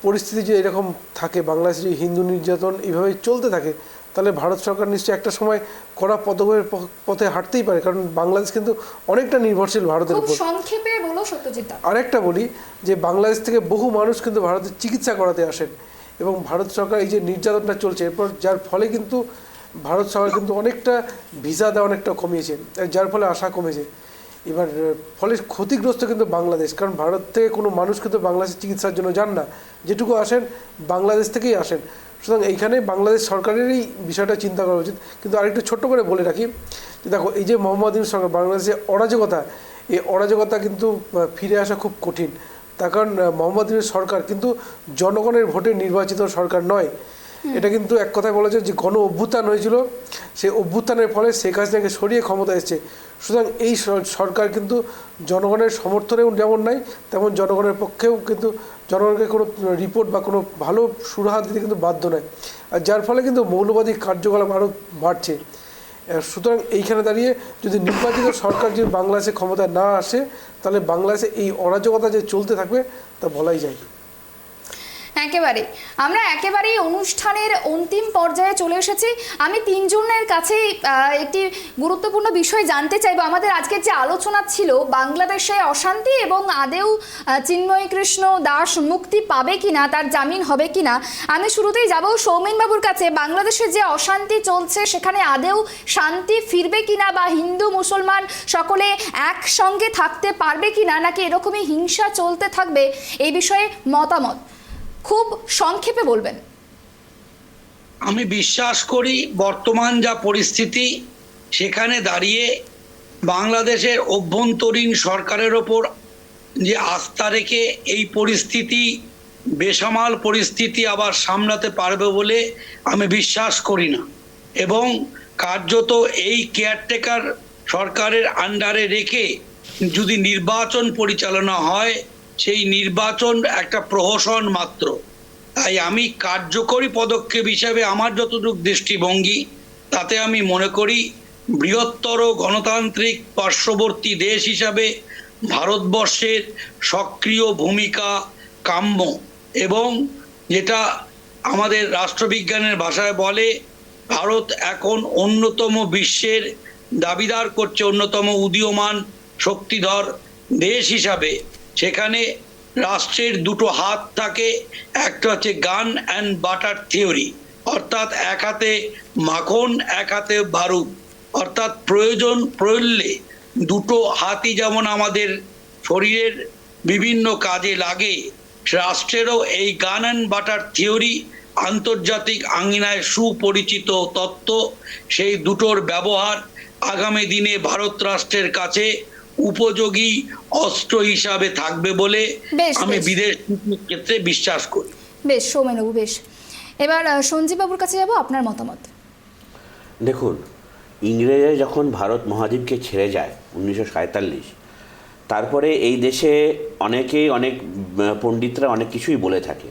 পরিস্থিতি যে এরকম থাকে, বাংলাদেশে যে হিন্দু নির্যাতন এইভাবে চলতে থাকে, তাহলে ভারত সরকার নিশ্চয়ই একটা সময় কড়া পদক্ষেপের পথে হাঁটতেই পারে। কারণ বাংলাদেশ কিন্তু অনেকটা নির্ভরশীল ভারতের উপর। সংক্ষেপে বলো সত্যজিৎ। আরেকটা বলি যে বাংলাদেশ থেকে বহু মানুষ কিন্তু ভারতে চিকিৎসা করাতে আসেন, এবং ভারত সরকার এই যে নির্যাতনটা চলছে এরপর, যার ফলে কিন্তু ভারত সরকার কিন্তু অনেকটা ভিসা দেওয়া অনেকটা কমিয়েছে, যার ফলে আশা কমেছে। এবার ফলে ক্ষতিগ্রস্ত কিন্তু বাংলাদেশ, কারণ ভারত থেকে কোনো মানুষ কিন্তু বাংলাদেশের চিকিৎসার জন্য যান না, যেটুকু আসেন বাংলাদেশ থেকেই আসেন। সুতরাং এইখানে বাংলাদেশ সরকারেরই বিষয়টা চিন্তা করা উচিত। কিন্তু আরেকটু ছোট্ট করে বলে রাখি যে দেখো, এই যে মোহাম্মদ ইউনূস সরকার, বাংলাদেশে অরাজকতা, এই অরাজকতা কিন্তু ফিরে আসা খুব কঠিন। তার কারণ মোহাম্মদ ইউনূস সরকার কিন্তু জনগণের ভোটে নির্বাচিত সরকার নয়। এটা কিন্তু এক কথায় বলা যায় যে গণ অভ্যুত্থান হয়েছিল, সেই অভ্যুত্থানের ফলে শেখ হাসিনাকে সরিয়ে ক্ষমতা এসেছে। সুতরাং এই সরকার কিন্তু জনগণের সমর্থনেও যেমন নাই, তেমন জনগণের পক্ষেও কিন্তু জনগণকে কোনো রিপোর্ট বা কোনো ভালো সুরাহা দিতে কিন্তু বাধ্য নয়। আর যার ফলে কিন্তু মৌলবাদী কার্যকলাপ আরও বাড়ছে। সুতরাং এইখানে দাঁড়িয়ে যদি নির্বাচিত সরকার যদি বাংলাদেশে ক্ষমতায় না আসে, তাহলে বাংলাদেশে এই অরাজকতা যে চলতে থাকবে তা বলাই যায়। একেবারে আমরা একেবারেই অনুষ্ঠানের অন্তিম পর্যায়ে চলে এসেছি। আমি তিনজনের কাছে একটি গুরুত্বপূর্ণ বিষয় জানতে চাইবো। আমাদের আজকের যে আলোচনা ছিল বাংলাদেশে অশান্তি এবং আদেও চিন্ময় কৃষ্ণ দাস মুক্তি পাবে কিনা, তার জামিন হবে কিনা, আমি শুরুতেই যাব সৌমেন বাবুর কাছে। বাংলাদেশে যে অশান্তি চলছে সেখানে আদেও শান্তি ফিরবে কিনা, বা হিন্দু মুসলমান সকলে একসঙ্গে থাকতে পারবে কিনা, নাকি এরকমই হিংসা চলতে থাকবে, এই বিষয়ে মতামত খুব সংক্ষেপে বলবেন। আমি বিশ্বাস করি বর্তমান যা পরিস্থিতি, সেখানে দাঁড়িয়ে বাংলাদেশের অভ্যন্তরীণ সরকারের ওপর যে আস্থা রেখে এই পরিস্থিতি, বেসামাল পরিস্থিতি আবার সামলাতে পারবে বলে আমি বিশ্বাস করি না। এবং কার্যত এই কেয়ারটেকার সরকারের আন্ডারে রেখে যদি নির্বাচন পরিচালনা হয়, সেই নির্বাচন একটা প্রহসন মাত্র। তাই আমি কার্যকরী পদক্ষেপ হিসাবে আমার যতটুকু দৃষ্টিভঙ্গি, তাতে আমি মনে করি বৃহত্তর গণতান্ত্রিক পার্শ্ববর্তী দেশ হিসাবে ভারতবর্ষের সক্রিয় ভূমিকা কাম্য, এবং যেটা আমাদের রাষ্ট্রবিজ্ঞানের ভাষায় বলে, ভারত এখন অন্যতম বিশ্বের দাবিদার করছে, অন্যতম উদীয়মান শক্তিধর দেশ হিসাবে। সেখানে রাষ্ট্রের দুটো হাত থাকে, একটা হচ্ছে গান অ্যান্ড বাটার থিওরি, অর্থাৎ এক হাতে মাখন এক হাতে বারুদ, অর্থাৎ প্রয়োজন পড়লে দুটো হাতই যেমন আমাদের শরীরের বিভিন্ন কাজে লাগে, রাষ্ট্রেরও এই গান অ্যান্ড বাটার থিওরি আন্তর্জাতিক আঙ্গিনায় সুপরিচিত তত্ত্ব। সেই দুটোর ব্যবহার আগামী দিনে ভারত রাষ্ট্রের কাছে উপযোগী অস্ত্র হিসাবে থাকবে বলে আমি বিদেশ নীতির ক্ষেত্রে বিশ্বাস করি। বেশ সৌমেনবাবু, বেশ, এবার সঞ্জীববাবুর কাছে যাব, আপনার মতামত। দেখুন, ইংরেজরা যখন ভারত মহাদ্বীপকে ছেড়ে যায় 1947, তারপরে এই দেশে অনেকেই অনেক পণ্ডিতরা অনেক কিছুই বলে থাকে,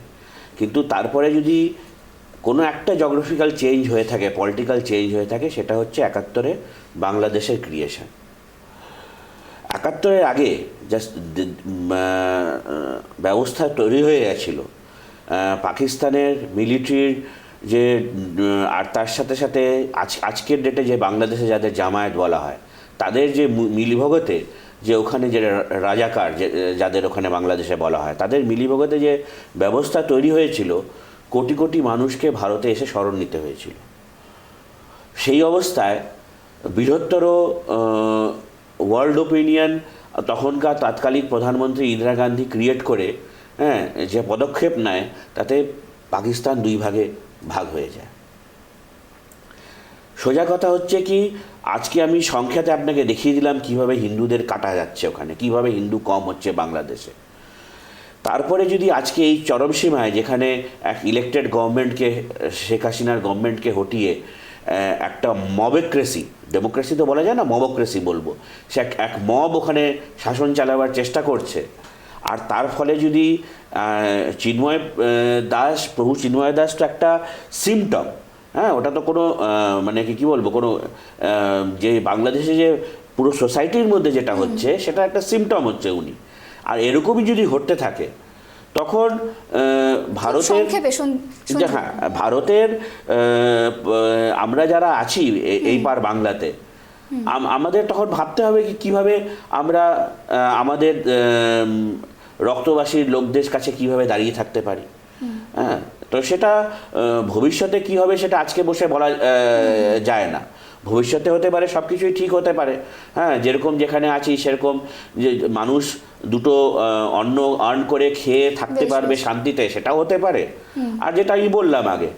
কিন্তু তারপরে যদি কোনো একটা জিওগ্রাফিক্যাল চেঞ্জ হয়ে থাকে, পলিটিক্যাল চেঞ্জ হয়ে থাকে, সেটা হচ্ছে 71-এ বাংলাদেশের ক্রিয়েশন। 71-এর আগে জাস্ট ব্যবস্থা তৈরি হয়ে গেছিল পাকিস্তানের মিলিটারির যে, আর তার সাথে সাথে আজকের ডেটে যে বাংলাদেশে যাদের জামায়াত বলা হয়, তাদের যে মিলিভগতে যে ওখানে যে রাজাকার যাদের ওখানে বাংলাদেশে বলা হয়, তাদের মিলিভগতে যে ব্যবস্থা তৈরি হয়েছিল, কোটি কোটি মানুষকে ভারতে এসে শরণ নিতে হয়েছিল। সেই অবস্থায় বৃহত্তর ওয়ার্ল্ড ওপিনিয়ন তখনকার তৎকালীন প্রধানমন্ত্রী ইন্দিরা গান্ধী ক্রিয়েট করে যে পদক্ষেপ নেয়, তাতে পাকিস্তান দুই ভাগে ভাগ হয়ে যায়। সোজা কথা হচ্ছে কি, আজকে আমি সংখ্যাতে আপনাকে দেখিয়ে দিলাম কিভাবে হিন্দুদের কাটা যাচ্ছে ওখানে, কিভাবে হিন্দু কম হচ্ছে বাংলাদেশে। তারপরে যদি আজকে এই চরমসীমায়, যেখানে এক ইলেক্টেড গভর্নমেন্টকে, শেখ হাসিনার গভর্নমেন্টকে হটিয়ে একটা মবেক্রেসি, ডেমোক্রেসি তো বলা যায় না, মবক্রেসি বলবো, সে এক মব ওখানে শাসন চালাবার চেষ্টা করছে, আর তার ফলে যদি প্রভু চিন্ময় দাস তো একটা সিমটম, হ্যাঁ, ওটা তো কোনো মানে কি বলবো, কোনো যে বাংলাদেশে যে পুরো সোসাইটির মধ্যে যেটা হচ্ছে, সেটা একটা সিমটম হচ্ছে উনি। আর এরকমই যদি ঘটতে থাকে, তখন ভারতের আমরা যারা আছি এই পার বাংলাতে, আমাদের তখন ভাবতে হবে কি কিভাবে আমরা আমাদের রক্তবাসীর লোকদের কাছে কিভাবে দাঁড়িয়ে থাকতে পারি। হ্যাঁ, তো সেটা ভবিষ্যতে কি হবে সেটা আজকে বসে বলা যায় না। ভবিষ্যতে হতে পারে সব কিছুই ঠিক হতে পারে, হ্যাঁ, যেরকম যেখানে আছি সেরকম যে মানুষ দুটো অন্ন আর্ন করে খেয়ে থাকতে পারবে শান্তিতে, সেটাও হতে পারে। আর যেটা আমি বললাম আগে,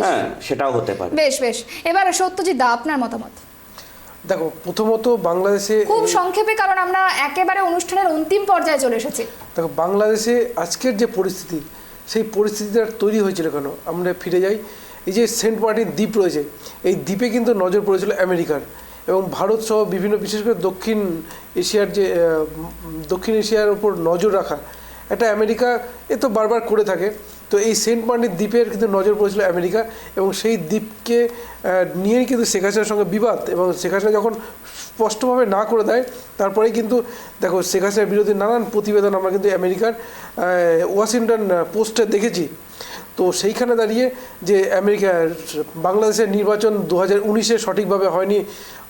হ্যাঁ, সেটাও হতে পারে। বেশ বেশ, এবার সত্যজিৎ দা, আপনার মতামত। দেখো, প্রথমত বাংলাদেশে খুব সংক্ষেপে, কারণ আমরা একেবারে অনুষ্ঠানের অন্তিম পর্যায়ে চলে এসেছি। দেখো, বাংলাদেশে আজকের যে পরিস্থিতি, সেই পরিস্থিতিটা তৈরি হয়েছিল কেন? আমরা ফিরে যাই, এই যে সেন্ট মার্টিন দ্বীপ রয়েছে, এই দ্বীপে কিন্তু নজর পড়েছিল আমেরিকার, এবং ভারত সহ বিভিন্ন, বিশেষ করে দক্ষিণ এশিয়ার উপর নজর রাখা এটা আমেরিকা এ তো বারবার করে থাকে। তো এই সেন্ট মার্টিন দ্বীপের কিন্তু নজর পড়েছিল আমেরিকা, এবং সেই দ্বীপকে নিয়েই কিন্তু শেখ হাসিনার সঙ্গে বিবাদ, এবং শেখ হাসিনা যখন স্পষ্টভাবে না করে দেয়, তারপরেই কিন্তু দেখো শেখ হাসিনার বিরোধী নানান প্রতিবেদন আমরা কিন্তু আমেরিকার ওয়াশিংটন পোস্টে দেখেছি। তো সেইখানে দাঁড়িয়ে যে বাংলাদেশের নির্বাচন 2019-এ সঠিকভাবে হয়নি,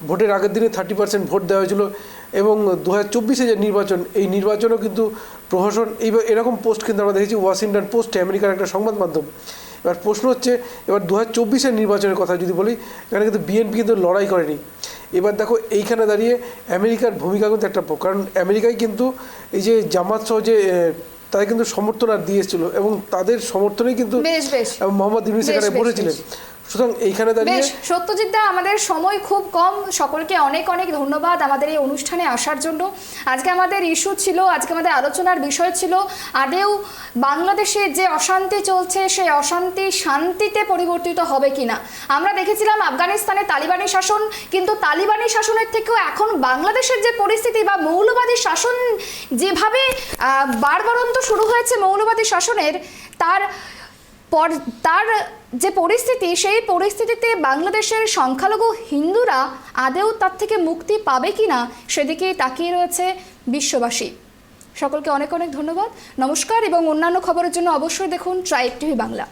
ভোটের আগের দিনে 30% ভোট দেওয়া হয়েছিল, এবং 2024-এ যে নির্বাচন, এই নির্বাচনও কিন্তু প্রহসন, এরকম পোস্ট কিন্তু আমরা দেখেছি ওয়াশিংটন পোস্টে, আমেরিকার একটা সংবাদ মাধ্যম। এবার প্রশ্ন হচ্ছে, এবার 2024-এর নির্বাচনের কথা যদি বলি, এখানে কিন্তু বিএনপি কিন্তু লড়াই করেনি। এবার দেখো, এইখানে দাঁড়িয়ে আমেরিকার ভূমিকা কিন্তু একটা, কারণ আমেরিকায় কিন্তু এই যে জামাত সহ যে তারা কিন্তু সমর্থন আর দিয়েছিল, এবং তাদের সমর্থনেই কিন্তু মোহাম্মদ ইউনূস এখানে বসেছিলেন। সুতরাং এইখানে দাঁড়িয়ে বেশ, সত্যজিৎ দা, আমাদের সময় খুব কম। সকলকে অনেক অনেক ধন্যবাদ আমাদের এই অনুষ্ঠানে আসার জন্য। আজকে আমাদের ইস্যু ছিল, আজকে আমাদের আলোচনার বিষয় ছিল আদেও বাংলাদেশে যে অশান্তি চলছে সেই অশান্তি শান্তিতে পরিবর্তিত হবে কিনা। আমরা দেখেছিলাম আফগানিস্তানে তালিবানি শাসন, কিন্তু তালিবানি শাসনের থেকেও এখন বাংলাদেশের যে পরিস্থিতি বা মৌলবাদী শাসন যেভাবে বারবারন্ত শুরু হয়েছে মৌলবাদী শাসনের, তার যে পরিস্থিতি, সেই পরিস্থিতিতে বাংলাদেশের সংখ্যালঘু হিন্দুরা আদেও তার থেকে মুক্তি পাবে কিনা সেদিকেই তাকিয়ে রয়েছে বিশ্ববাসী। সকলকে অনেক অনেক ধন্যবাদ, নমস্কার, এবং অন্যান্য খবরের জন্য অবশ্যই দেখুন ট্রাইব টিভি বাংলা।